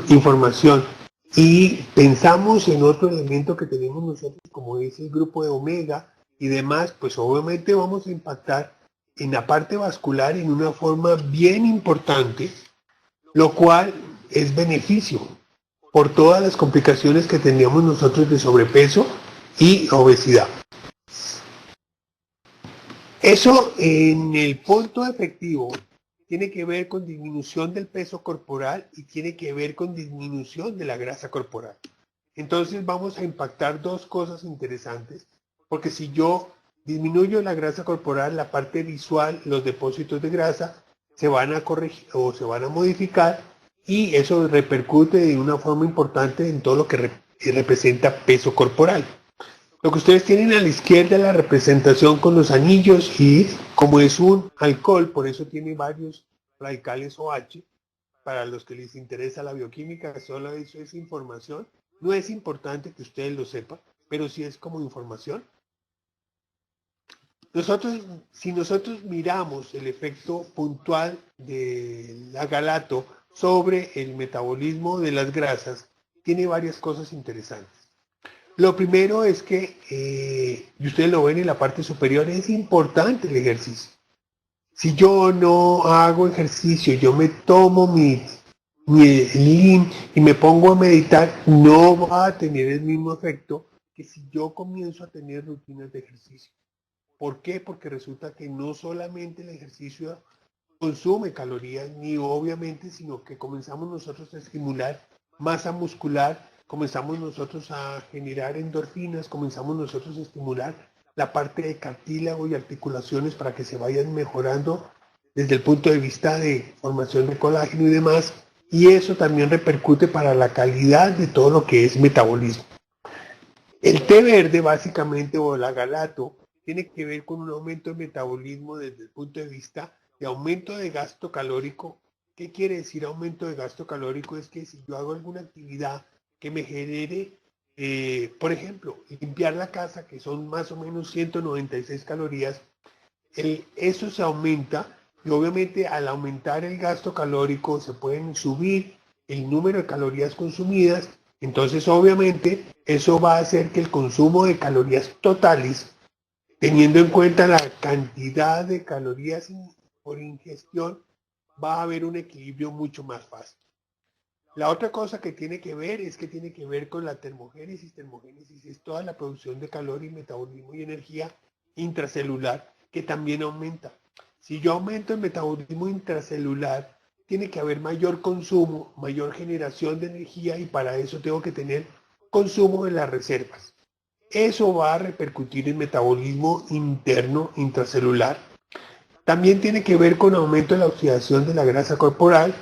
información y pensamos en otro elemento que tenemos nosotros, como es el grupo de omega y demás, pues obviamente vamos a impactar en la parte vascular en una forma bien importante, lo cual es beneficio por todas las complicaciones que teníamos nosotros de sobrepeso y obesidad. Eso en el punto efectivo tiene que ver con disminución del peso corporal y tiene que ver con disminución de la grasa corporal. Entonces vamos a impactar dos cosas interesantes, porque si yo disminuyo la grasa corporal, la parte visual, los depósitos de grasa se van a corregir o se van a modificar y eso repercute de una forma importante en todo lo que representa peso corporal. Lo que ustedes tienen a la izquierda es la representación con los anillos y como es un alcohol, por eso tiene varios radicales OH. Para los que les interesa la bioquímica, solo eso es información. No es importante que ustedes lo sepan, pero sí es como información. Si nosotros miramos el efecto puntual del agalato sobre el metabolismo de las grasas, tiene varias cosas interesantes. Lo primero es que, y ustedes lo ven en la parte superior, es importante el ejercicio. Si yo no hago ejercicio, yo me tomo mi lean y me pongo a meditar, no va a tener el mismo efecto que si yo comienzo a tener rutinas de ejercicio. ¿Por qué? Porque resulta que no solamente el ejercicio consume calorías, ni obviamente, sino que comenzamos nosotros a estimular masa muscular, comenzamos nosotros a generar endorfinas, comenzamos nosotros a estimular la parte de cartílago y articulaciones para que se vayan mejorando desde el punto de vista de formación de colágeno y demás, y eso también repercute para la calidad de todo lo que es metabolismo. El té verde básicamente o la galato tiene que ver con un aumento de metabolismo desde el punto de vista de aumento de gasto calórico. ¿Qué quiere decir aumento de gasto calórico? Es que si yo hago alguna actividad que me genere, por ejemplo, limpiar la casa, que son más o menos 196 calorías, eso se aumenta y obviamente al aumentar el gasto calórico se pueden subir el número de calorías consumidas. Entonces obviamente eso va a hacer que el consumo de calorías totales, teniendo en cuenta la cantidad de calorías por ingestión, va a haber un equilibrio mucho más fácil. La otra cosa que tiene que ver es que tiene que ver con la termogénesis. Termogénesis es toda la producción de calor y metabolismo y energía intracelular que también aumenta. Si yo aumento el metabolismo intracelular, tiene que haber mayor consumo, mayor generación de energía y para eso tengo que tener consumo de las reservas. Eso va a repercutir en metabolismo interno intracelular. También tiene que ver con aumento de la oxidación de la grasa corporal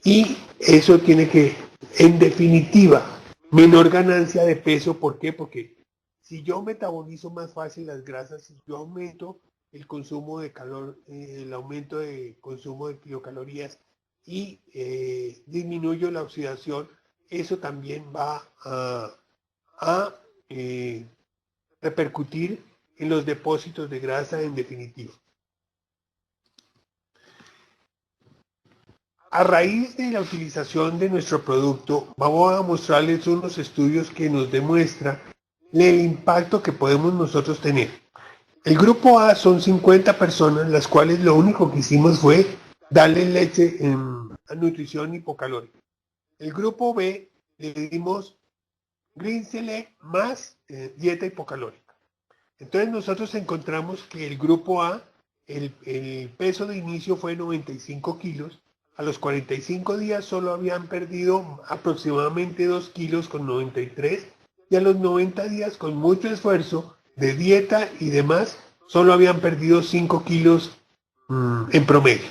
y eso tiene que, en definitiva, menor ganancia de peso. ¿Por qué? Porque si yo metabolizo más fácil las grasas, si yo aumento el consumo de calor, el aumento de consumo de kilocalorías y disminuyo la oxidación, eso también va a repercutir en los depósitos de grasa en definitiva. A raíz de la utilización de nuestro producto, vamos a mostrarles unos estudios que nos demuestran el impacto que podemos nosotros tener. El grupo A son 50 personas, las cuales lo único que hicimos fue darle leche a nutrición hipocalórica. El grupo B le dimos Green Select más dieta hipocalórica. Entonces nosotros encontramos que el grupo A, el peso de inicio fue 95 kilos, a los 45 días solo habían perdido aproximadamente 2 kilos con 93 y a los 90 días con mucho esfuerzo de dieta y demás solo habían perdido 5 kilos en promedio.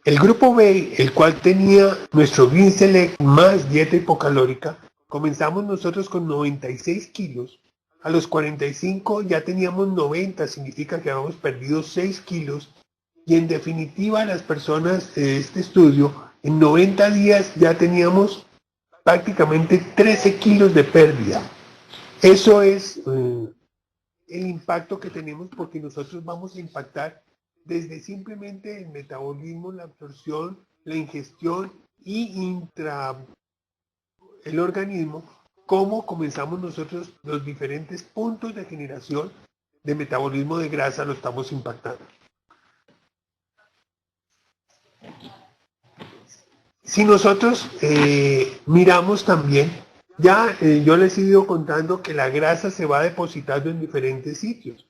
El grupo B, el cual tenía nuestro Green Select más dieta hipocalórica, comenzamos nosotros con 96 kilos. A los 45 ya teníamos 90, significa que habíamos perdido 6 kilos. Y en definitiva, las personas de este estudio, en 90 días ya teníamos prácticamente 13 kilos de pérdida. Eso es el impacto que tenemos porque nosotros vamos a impactar desde simplemente el metabolismo, la absorción, la ingestión y el organismo, cómo comenzamos nosotros los diferentes puntos de generación de metabolismo de grasa lo estamos impactando. Si nosotros miramos también, yo les he ido contando que la grasa se va depositando en diferentes sitios.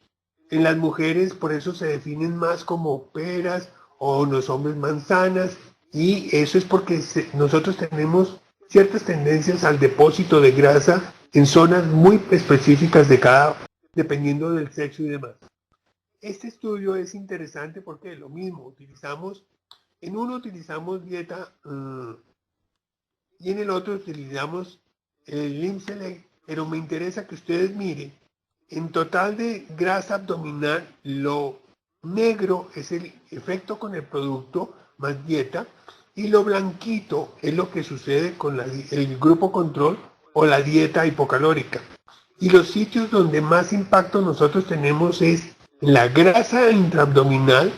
En las mujeres por eso se definen más como peras o en los hombres manzanas y eso es porque nosotros tenemos ciertas tendencias al depósito de grasa en zonas muy específicas de dependiendo del sexo y demás. Este estudio es interesante porque lo mismo, en uno utilizamos dieta y en el otro utilizamos el Lean Select, pero me interesa que ustedes miren, en total de grasa abdominal, lo negro es el efecto con el producto más dieta y lo blanquito es lo que sucede con el grupo control o la dieta hipocalórica. Y los sitios donde más impacto nosotros tenemos es en la grasa intraabdominal,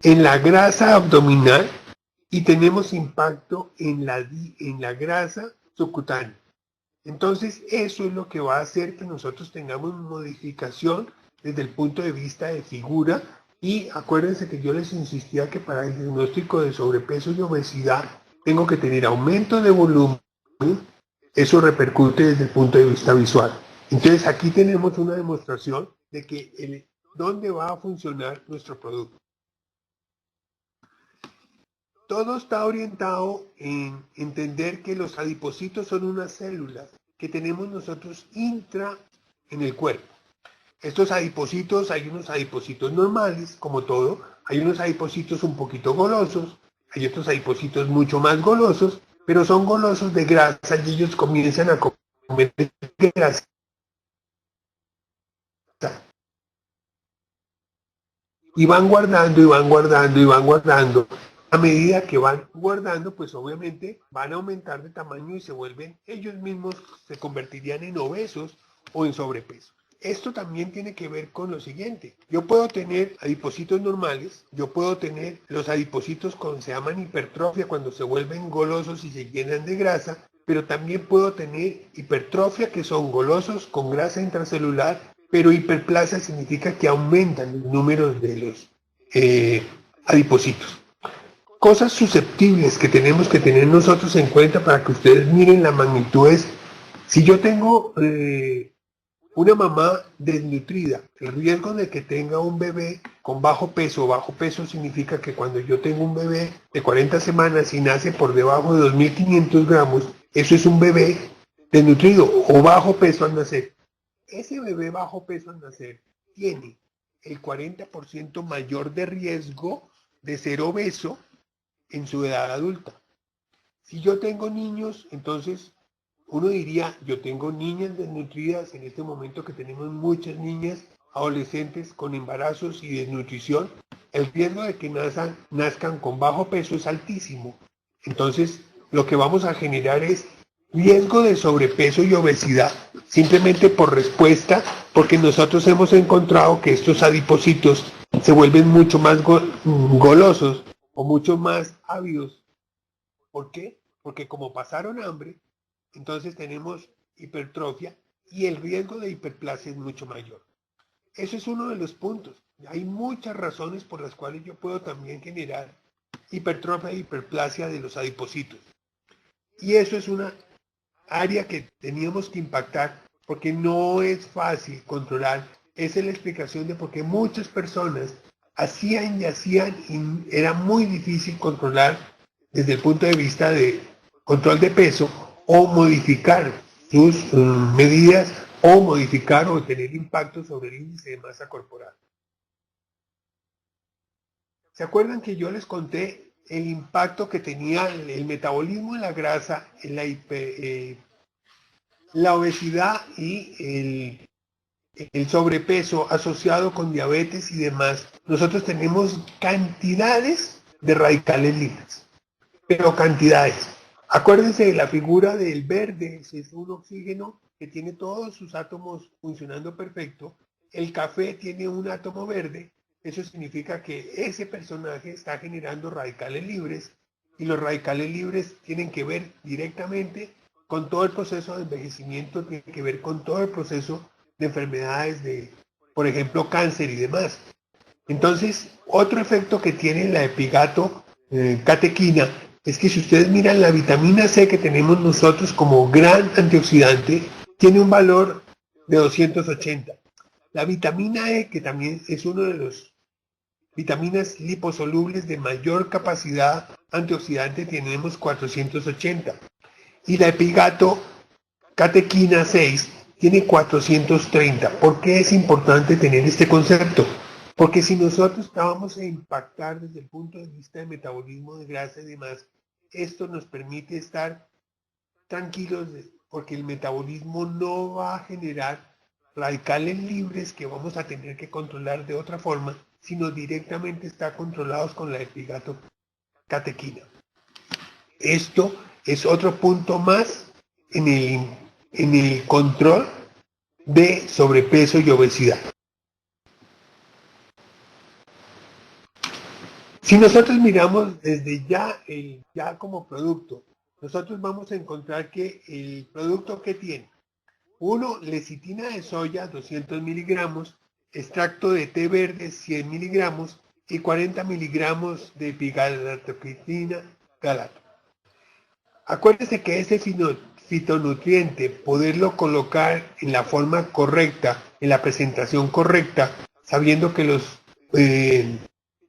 en la grasa abdominal y tenemos impacto en la grasa subcutánea. Entonces eso es lo que va a hacer que nosotros tengamos modificación desde el punto de vista de figura y acuérdense que yo les insistía que para el diagnóstico de sobrepeso y obesidad tengo que tener aumento de volumen, eso repercute desde el punto de vista visual. Entonces aquí tenemos una demostración de que dónde va a funcionar nuestro producto. Todo está orientado en entender que los adipocitos son unas células que tenemos nosotros en el cuerpo. Estos adipocitos, hay unos adipocitos normales, como todo, hay unos adipocitos un poquito golosos, hay otros adipocitos mucho más golosos, pero son golosos de grasa y ellos comienzan a comer grasa. y van guardando y van guardando y van guardando. A medida que van guardando, pues obviamente van a aumentar de tamaño y se vuelven, ellos mismos se convertirían en obesos o en sobrepeso. Esto también tiene que ver con lo siguiente. Yo puedo tener adipocitos normales, yo puedo tener los adipocitos cuando se llaman hipertrofia, cuando se vuelven golosos y se llenan de grasa, pero también puedo tener hipertrofia, que son golosos con grasa intracelular, pero hiperplasia significa que aumentan los números de los adipocitos. Cosas susceptibles que tenemos que tener nosotros en cuenta para que ustedes miren la magnitud es, si yo tengo una mamá desnutrida, el riesgo de que tenga un bebé con bajo peso significa que cuando yo tengo un bebé de 40 semanas y nace por debajo de 2.500 gramos, eso es un bebé desnutrido o bajo peso al nacer. Ese bebé bajo peso al nacer tiene el 40% mayor de riesgo de ser obeso en su edad adulta. Si yo tengo niños, entonces uno diría, yo tengo niñas desnutridas en este momento que tenemos muchas niñas adolescentes con embarazos y desnutrición, el riesgo de que nazcan con bajo peso es altísimo. Entonces, lo que vamos a generar es riesgo de sobrepeso y obesidad, simplemente por respuesta, porque nosotros hemos encontrado que estos adipocitos se vuelven mucho más golosos o mucho más ávidos. ¿Por qué? Porque como pasaron hambre, entonces tenemos hipertrofia y el riesgo de hiperplasia es mucho mayor. Eso es uno de los puntos. Hay muchas razones por las cuales yo puedo también generar hipertrofia e hiperplasia de los adipocitos. Y eso es una área que teníamos que impactar porque no es fácil controlar. Esa es la explicación de por qué muchas personas hacían y era muy difícil controlar desde el punto de vista de control de peso o modificar sus medidas o modificar o tener impacto sobre el índice de masa corporal. ¿Se acuerdan que yo les conté el impacto que tenía el metabolismo de la grasa, en la obesidad y el sobrepeso asociado con diabetes y demás? Nosotros tenemos cantidades de radicales libres, pero cantidades. Acuérdense de la figura del verde, es un oxígeno que tiene todos sus átomos funcionando perfecto. El café tiene un átomo verde, eso significa que ese personaje está generando radicales libres y los radicales libres tienen que ver directamente con todo el proceso de envejecimiento, tienen que ver con todo el proceso de enfermedades de, por ejemplo, cáncer y demás. Entonces, otro efecto que tiene la epigato catequina es que si ustedes miran la vitamina C que tenemos nosotros como gran antioxidante, tiene un valor de 280. La vitamina E, que también es uno de los vitaminas liposolubles de mayor capacidad antioxidante, tenemos 480. Y la epigato catequina 6 tiene 430. ¿Por qué es importante tener este concepto? Porque si nosotros vamos a impactar desde el punto de vista de metabolismo de grasa y demás, esto nos permite estar tranquilos porque el metabolismo no va a generar radicales libres que vamos a tener que controlar de otra forma, sino directamente está controlados con la epigato catequina. Esto es otro punto más en el control de sobrepeso y obesidad. Si nosotros miramos desde ya como producto, nosotros vamos a encontrar que el producto que tiene, 1, lecitina de soya, 200 miligramos, extracto de té verde, 100 miligramos y 40 miligramos de epigallatoquina galato. Acuérdense que ese fitonutriente, poderlo colocar en la forma correcta, en la presentación correcta, sabiendo que los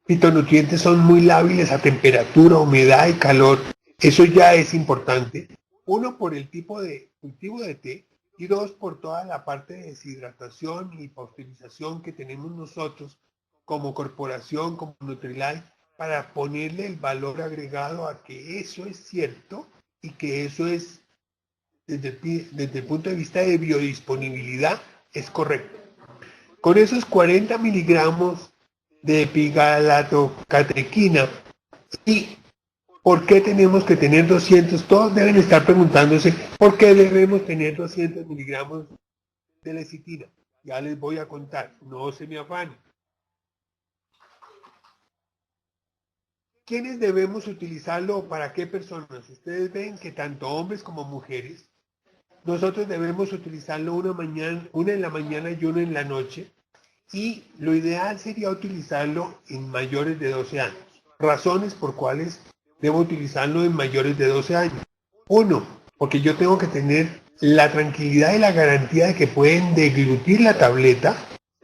fitonutrientes son muy lábiles a temperatura, humedad y calor, eso ya es importante. 1, por el tipo de cultivo de té y 2, por toda la parte de deshidratación y pasteurización que tenemos nosotros como corporación, como Nutrilite, para ponerle el valor agregado a que eso es cierto y que eso es, desde el punto de vista de biodisponibilidad, es correcto. Con esos 40 miligramos de epigalatocatequina. ¿Y por qué tenemos que tener 200? Todos deben estar preguntándose por qué debemos tener 200 miligramos de lecitina. Ya les voy a contar, no se me afanen. ¿Quiénes debemos utilizarlo o para qué personas? Ustedes ven que tanto hombres como mujeres, nosotros debemos utilizarlo una en la mañana y una en la noche, y lo ideal sería utilizarlo en mayores de 12 años. Razones por cuales debo utilizarlo en mayores de 12 años. Uno, porque yo tengo que tener la tranquilidad y la garantía de que pueden deglutir la tableta.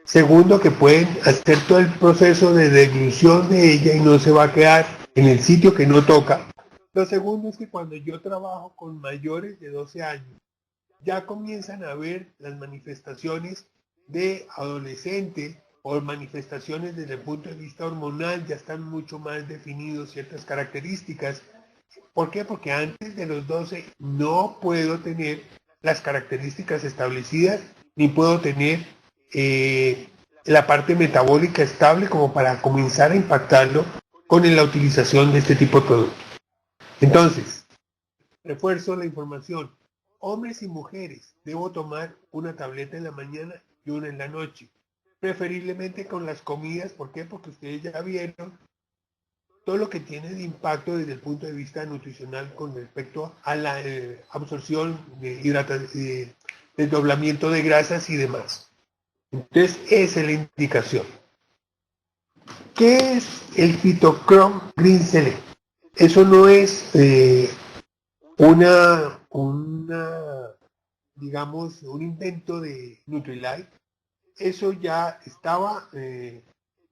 Segundo, que pueden hacer todo el proceso de deglución de ella y no se va a quedar en el sitio que no toca. Lo segundo es que cuando yo trabajo con mayores de 12 años, ya comienzan a ver las manifestaciones de adolescente o manifestaciones desde el punto de vista hormonal, ya están mucho más definidos ciertas características. ¿Por qué? Porque antes de los 12 no puedo tener las características establecidas, ni puedo tener la parte metabólica estable como para comenzar a impactarlo con la utilización de este tipo de productos. Entonces, refuerzo la información. Hombres y mujeres, debo tomar una tableta en la mañana y una en la noche. Preferiblemente con las comidas. ¿Por qué? Porque ustedes ya vieron todo lo que tiene de impacto desde el punto de vista nutricional con respecto a la absorción de desdoblamiento de grasas y demás. Entonces, esa es la indicación. ¿Qué es el Phytochrome Green Select? Eso no es digamos, un invento de Nutrilite. Eso ya estaba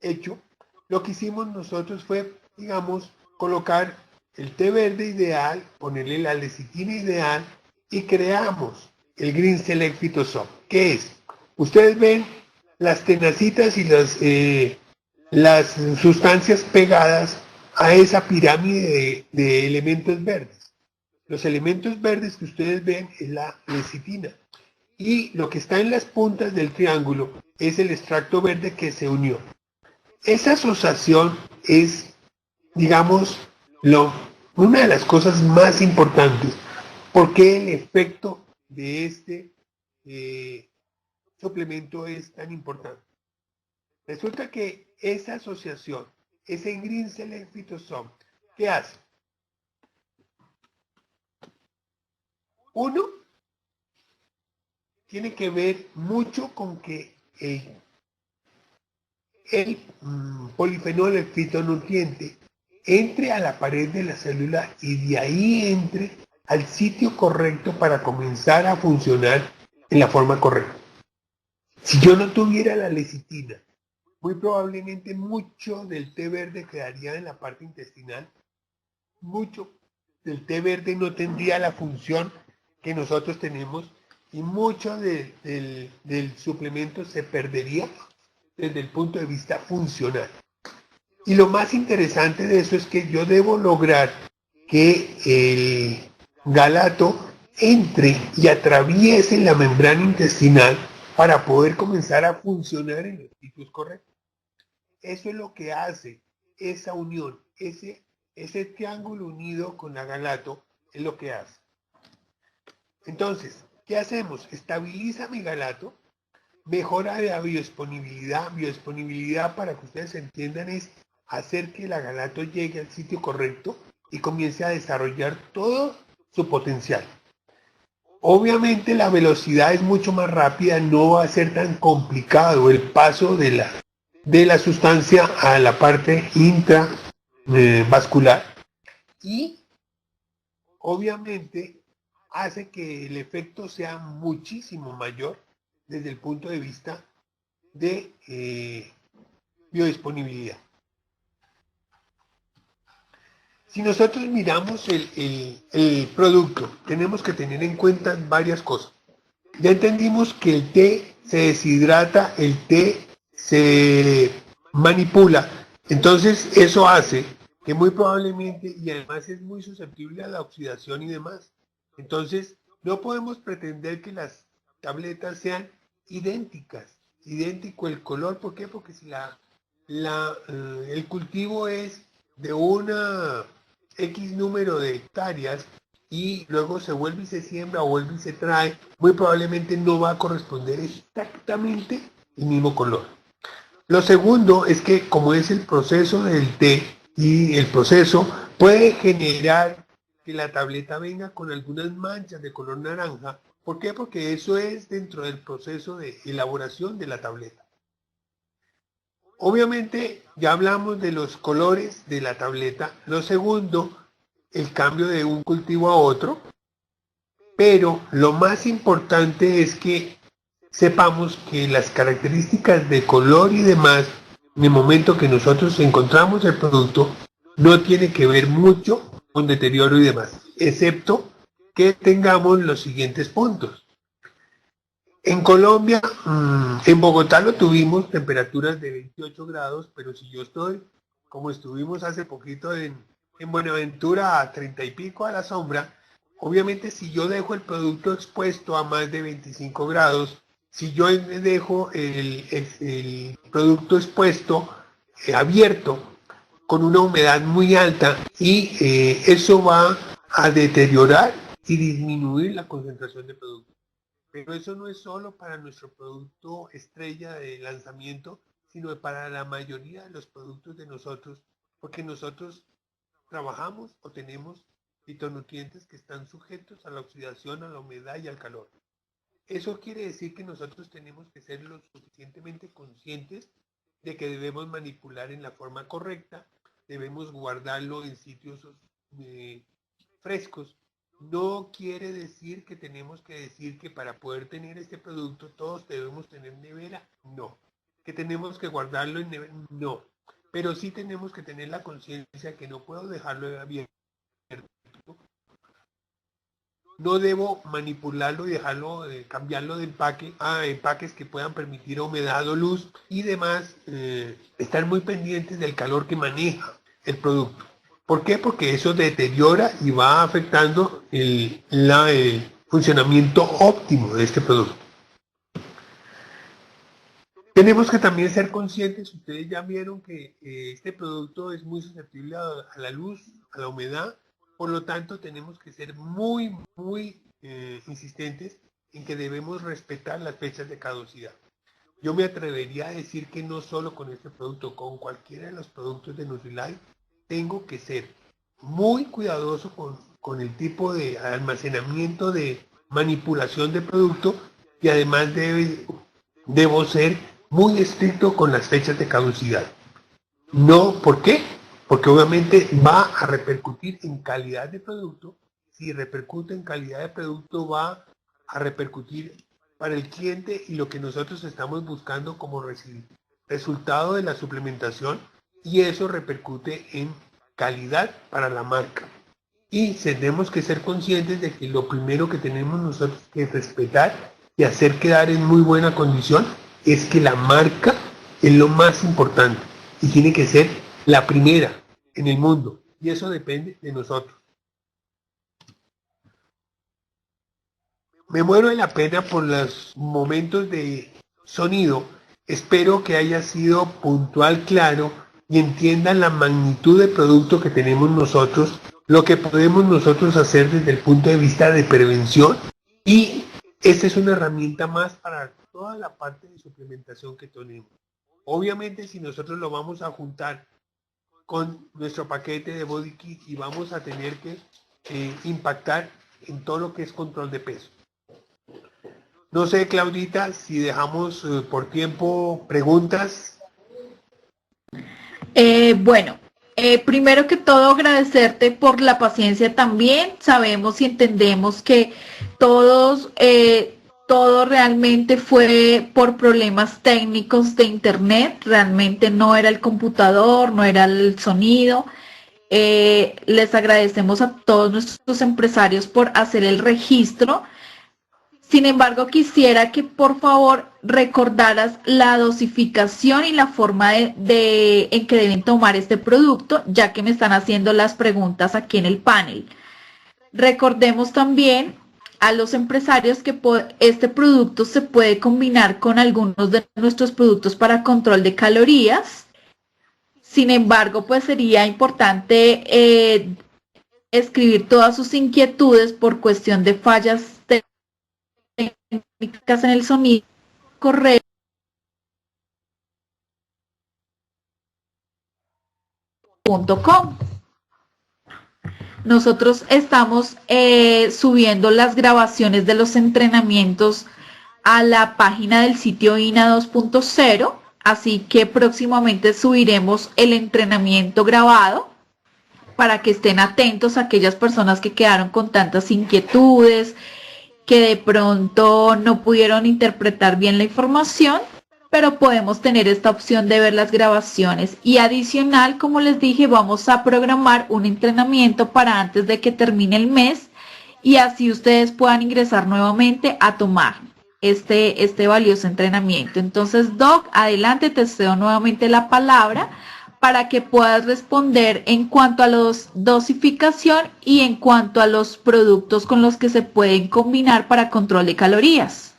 hecho. Lo que hicimos nosotros fue, digamos, colocar el té verde ideal, ponerle la lecitina ideal y creamos el Green Select Phytosoft. ¿Qué es? Ustedes ven las tenacitas y las sustancias pegadas a esa pirámide de elementos verdes. Los elementos verdes que ustedes ven es la lecitina. Y lo que está en las puntas del triángulo es el extracto verde que se unió. Esa asociación es, digamos, una de las cosas más importantes, porque el efecto de este suplemento es tan importante. Resulta que esa asociación, ese Green Select Phytosoft, ¿qué hace? Uno, tiene que ver mucho con que el polifenol, el fitonutriente, entre a la pared de la célula y de ahí entre al sitio correcto para comenzar a funcionar en la forma correcta. Si yo no tuviera la lecitina, muy probablemente mucho del té verde quedaría en la parte intestinal, mucho del té verde no tendría la función que nosotros tenemos y mucho del suplemento se perdería desde el punto de vista funcional. Y lo más interesante de eso es que yo debo lograr que el galato entre y atraviese la membrana intestinal para poder comenzar a funcionar en los sitios correctos. Eso es lo que hace esa unión, ese triángulo unido con la galato es lo que hace. Entonces, ¿qué hacemos? Estabiliza mi galato, mejora la biodisponibilidad. Biodisponibilidad, para que ustedes entiendan, es hacer que la galato llegue al sitio correcto y comience a desarrollar todo su potencial. Obviamente la velocidad es mucho más rápida, no va a ser tan complicado el paso de la sustancia a la parte intravascular y obviamente hace que el efecto sea muchísimo mayor desde el punto de vista de biodisponibilidad. Si nosotros miramos el producto, tenemos que tener en cuenta varias cosas. Ya entendimos que el té se deshidrata, el té se manipula, entonces eso hace que muy probablemente, y además es muy susceptible a la oxidación y demás, entonces no podemos pretender que las tabletas sean idénticas, idéntico el color. ¿Por qué? Porque si la el cultivo es de una X número de hectáreas y luego se vuelve y se siembra o vuelve y se trae, muy probablemente no va a corresponder exactamente el mismo color. Lo segundo es que como es el proceso del té y el proceso puede generar que la tableta venga con algunas manchas de color naranja. ¿Por qué? Porque eso es dentro del proceso de elaboración de la tableta. Obviamente ya hablamos de los colores de la tableta. Lo segundo, el cambio de un cultivo a otro. Pero lo más importante es que sepamos que las características de color y demás, en el momento que nosotros encontramos el producto, no tiene que ver mucho con deterioro y demás, excepto que tengamos los siguientes puntos. En Colombia, en Bogotá lo tuvimos temperaturas de 28 grados, pero si yo estoy, como estuvimos hace poquito en Buenaventura, a 30 y pico a la sombra, obviamente si yo dejo el producto expuesto a más de 25 grados, si yo dejo el producto expuesto, abierto, con una humedad muy alta, y eso va a deteriorar y disminuir la concentración de producto. Pero eso no es solo para nuestro producto estrella de lanzamiento, sino para la mayoría de los productos de nosotros, porque nosotros trabajamos o tenemos fitonutrientes que están sujetos a la oxidación, a la humedad y al calor. Eso quiere decir que nosotros tenemos que ser lo suficientemente conscientes de que debemos manipular en la forma correcta, debemos guardarlo en sitios frescos. No quiere decir que tenemos que decir que para poder tener este producto todos debemos tener nevera, no. Que tenemos que guardarlo en nevera, no. Pero sí tenemos que tener la conciencia que no puedo dejarlo abierto. No debo manipularlo y dejarlo, cambiarlo de empaque a empaques que puedan permitir humedad o luz y demás, estar muy pendientes del calor que maneja el producto. ¿Por qué? Porque eso deteriora y va afectando el funcionamiento óptimo de este producto. Tenemos que también ser conscientes, ustedes ya vieron que este producto es muy susceptible a la luz, a la humedad, por lo tanto tenemos que ser muy insistentes en que debemos respetar las fechas de caducidad. Yo me atrevería a decir que no solo con este producto, con cualquiera de los productos de Nutrilite, tengo que ser muy cuidadoso con el tipo de almacenamiento, de manipulación de producto, y además debo ser muy estricto con las fechas de caducidad. No, ¿por qué? Porque obviamente va a repercutir en calidad de producto. Si repercute en calidad de producto, va a repercutir para el cliente y lo que nosotros estamos buscando como resultado de la suplementación, y eso repercute en calidad para la marca. Y tenemos que ser conscientes de que lo primero que tenemos nosotros que respetar y hacer quedar en muy buena condición es que la marca es lo más importante y tiene que ser la primera en el mundo, y eso depende de nosotros. Me muero de la pena por los momentos de sonido. Espero que haya sido puntual, claro, y entiendan la magnitud de producto que tenemos nosotros, lo que podemos nosotros hacer desde el punto de vista de prevención, y esta es una herramienta más para toda la parte de suplementación que tenemos. Obviamente si nosotros lo vamos a juntar con nuestro paquete de Body Kit y vamos a tener que impactar en todo lo que es control de peso. No sé, Claudita, si dejamos por tiempo preguntas. Bueno, primero que todo agradecerte por la paciencia también. Sabemos y entendemos que todo realmente fue por problemas técnicos de internet. Realmente no era el computador, no era el sonido. Les agradecemos a todos nuestros empresarios por hacer el registro. Sin embargo, quisiera que por favor recordaras la dosificación y la forma en que deben tomar este producto, ya que me están haciendo las preguntas aquí en el panel. Recordemos también a los empresarios que este producto se puede combinar con algunos de nuestros productos para control de calorías. Sin embargo, pues sería importante escribir todas sus inquietudes por cuestión de fallas técnicas en el sonido, correo .com. Nosotros estamos subiendo las grabaciones de los entrenamientos a la página del sitio INA 2.0, así que próximamente subiremos el entrenamiento grabado para que estén atentos a aquellas personas que quedaron con tantas inquietudes, que de pronto no pudieron interpretar bien la información, pero podemos tener esta opción de ver las grabaciones. Y adicional, como les dije, vamos a programar un entrenamiento para antes de que termine el mes y así ustedes puedan ingresar nuevamente a tomar este valioso entrenamiento. Entonces, Doc, adelante, te cedo nuevamente la palabra para que puedas responder en cuanto a los dosificación y en cuanto a los productos con los que se pueden combinar para control de calorías.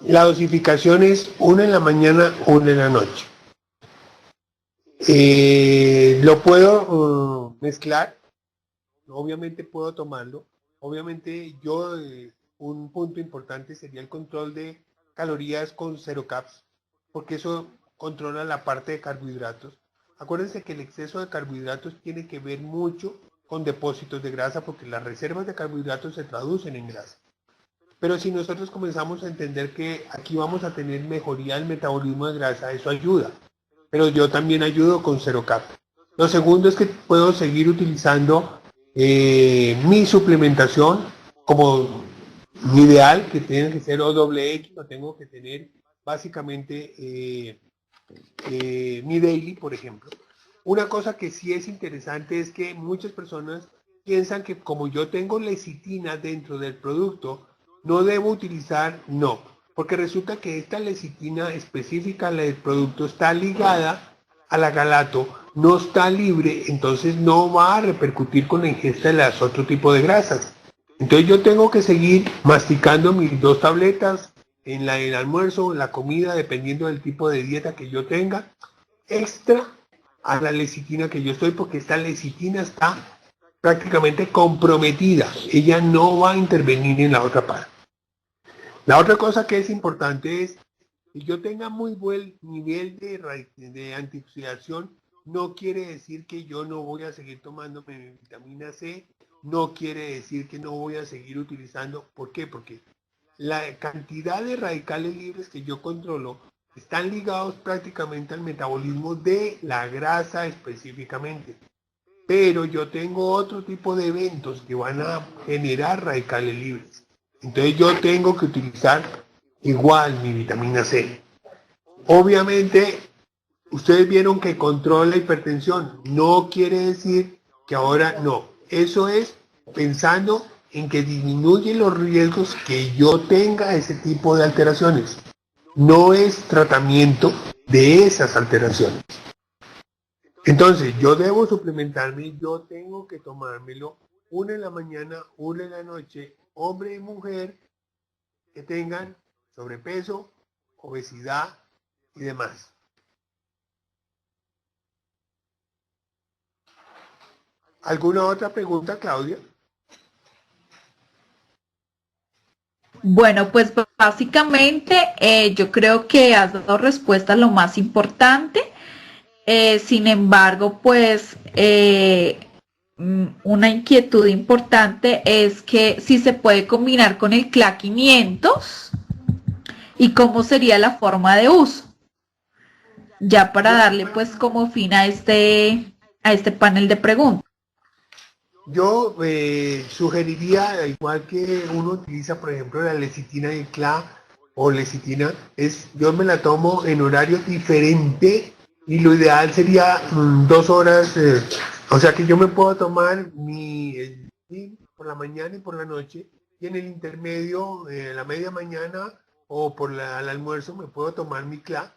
La dosificación es una en la mañana, una en la noche. Lo puedo mezclar, obviamente puedo tomarlo. Obviamente un punto importante sería el control de calorías con cero caps, porque eso controla la parte de carbohidratos. Acuérdense que el exceso de carbohidratos tiene que ver mucho con depósitos de grasa, porque las reservas de carbohidratos se traducen en grasa. Pero si nosotros comenzamos a entender que aquí vamos a tener mejoría del metabolismo de grasa, eso ayuda. Pero yo también ayudo con cero cap. Lo segundo es que puedo seguir utilizando mi suplementación como mi ideal, que tiene que ser OXX, lo tengo que tener básicamente mi daily, por ejemplo. Una cosa que sí es interesante es que muchas personas piensan que como yo tengo lecitina dentro del producto, no debo utilizar, no, porque resulta que esta lecitina específica del producto está ligada a la galato, no está libre, entonces no va a repercutir con la ingesta de las otro tipo de grasas. Entonces yo tengo que seguir masticando mis 2 tabletas en el almuerzo, en la comida, dependiendo del tipo de dieta que yo tenga, extra a la lecitina que yo estoy, porque esta lecitina está prácticamente comprometida, ella no va a intervenir en la otra parte. La otra cosa que es importante es que yo tenga muy buen nivel de antioxidación, no quiere decir que yo no voy a seguir tomando mi vitamina C, no quiere decir que no voy a seguir utilizando. ¿Por qué? Porque la cantidad de radicales libres que yo controlo están ligados prácticamente al metabolismo de la grasa específicamente. Pero yo tengo otro tipo de eventos que van a generar radicales libres. Entonces yo tengo que utilizar igual mi vitamina C. Obviamente, ustedes vieron que controla la hipertensión. No quiere decir que ahora no. Eso es pensando en que disminuye los riesgos que yo tenga ese tipo de alteraciones. No es tratamiento de esas alteraciones. Entonces, yo debo suplementarme, yo tengo que tomármelo una en la mañana, una en la noche, hombre y mujer que tengan sobrepeso, obesidad y demás. ¿Alguna otra pregunta, Claudia? Bueno, pues básicamente yo creo que has dado respuesta a lo más importante. Sin embargo, pues una inquietud importante es que si se puede combinar con el CLA 500 y cómo sería la forma de uso, ya para darle pues como fin a este panel de preguntas. Yo sugeriría, igual que uno utiliza, por ejemplo, la lecitina de CLA o lecitina, yo me la tomo en horario diferente y lo ideal sería 2 horas, o sea que yo me puedo tomar por la mañana y por la noche, y en el intermedio, la media mañana o al almuerzo me puedo tomar mi CLA,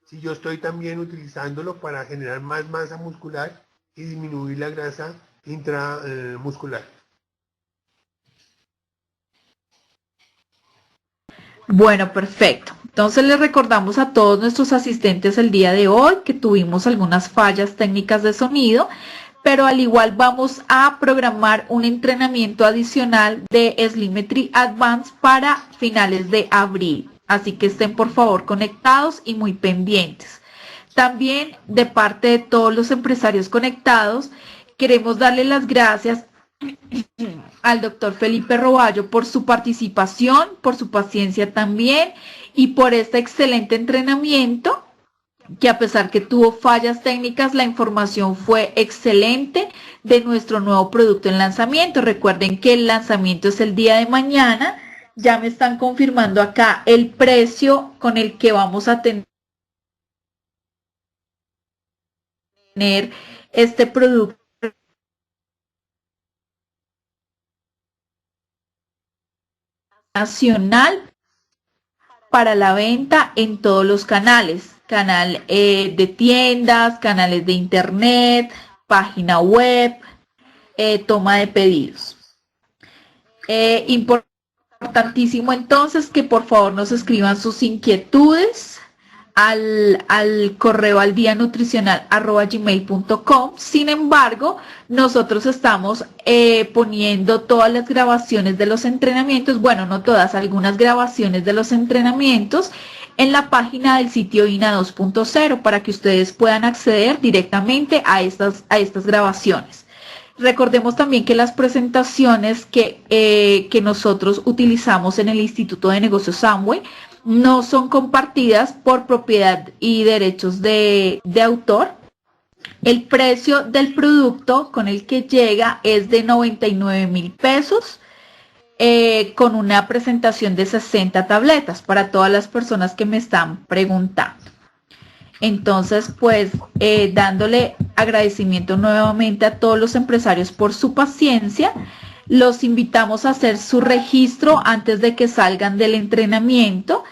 si yo estoy también utilizándolo para generar más masa muscular y disminuir la grasa intramuscular. Bueno, perfecto. Entonces les recordamos a todos nuestros asistentes el día de hoy que tuvimos algunas fallas técnicas de sonido, pero al igual vamos a programar un entrenamiento adicional de Slimetry Advanced para finales de abril. Así que estén por favor conectados y muy pendientes. También de parte de todos los empresarios conectados, queremos darle las gracias al doctor Felipe Roballo por su participación, por su paciencia también y por este excelente entrenamiento, que a pesar que tuvo fallas técnicas, la información fue excelente de nuestro nuevo producto en lanzamiento. Recuerden que el lanzamiento es el día de mañana. Ya me están confirmando acá el precio con el que vamos a tener este producto nacional para la venta en todos los canales. Canal de tiendas, canales de internet, página web, toma de pedidos. Importantísimo entonces que por favor nos escriban sus inquietudes al correo aldianutricional@gmail.com. Sin embargo, nosotros estamos poniendo todas las grabaciones de los entrenamientos, bueno, no todas, algunas grabaciones de los entrenamientos en la página del sitio INA 2.0 para que ustedes puedan acceder directamente a estas grabaciones. Recordemos también que las presentaciones que nosotros utilizamos en el Instituto de Negocios Amway no son compartidas por propiedad y derechos de autor. El precio del producto con el que llega es de 99,000 pesos con una presentación de 60 tabletas para todas las personas que me están preguntando. Entonces, pues, dándole agradecimiento nuevamente a todos los empresarios por su paciencia, los invitamos a hacer su registro antes de que salgan del entrenamiento.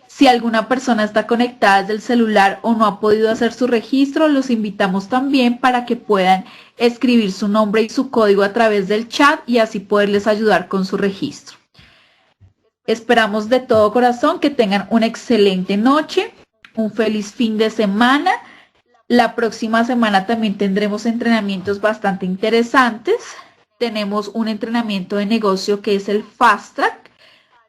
Si alguna persona está conectada desde el celular o no ha podido hacer su registro, los invitamos también para que puedan escribir su nombre y su código a través del chat y así poderles ayudar con su registro. Esperamos de todo corazón que tengan una excelente noche, un feliz fin de semana. La próxima semana también tendremos entrenamientos bastante interesantes. Tenemos un entrenamiento de negocio que es el Fast Track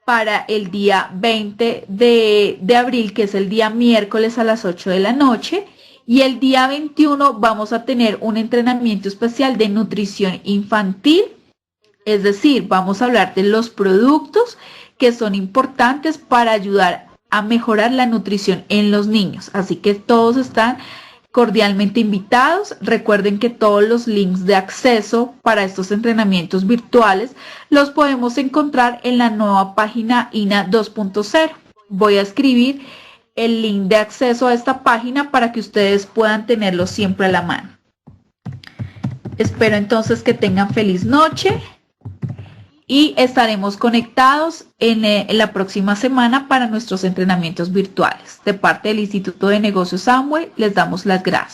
para el día 20 de abril, que es el día miércoles a las 8 de la noche. Y el día 21 vamos a tener un entrenamiento especial de nutrición infantil. Es decir, vamos a hablar de los productos que son importantes para ayudar a mejorar la nutrición en los niños. Así que todos están cordialmente invitados. Recuerden que todos los links de acceso para estos entrenamientos virtuales los podemos encontrar en la nueva página INA 2.0. Voy a escribir el link de acceso a esta página para que ustedes puedan tenerlo siempre a la mano. Espero entonces que tengan feliz noche y estaremos conectados en la próxima semana para nuestros entrenamientos virtuales. De parte del Instituto de Negocios Amway, les damos las gracias.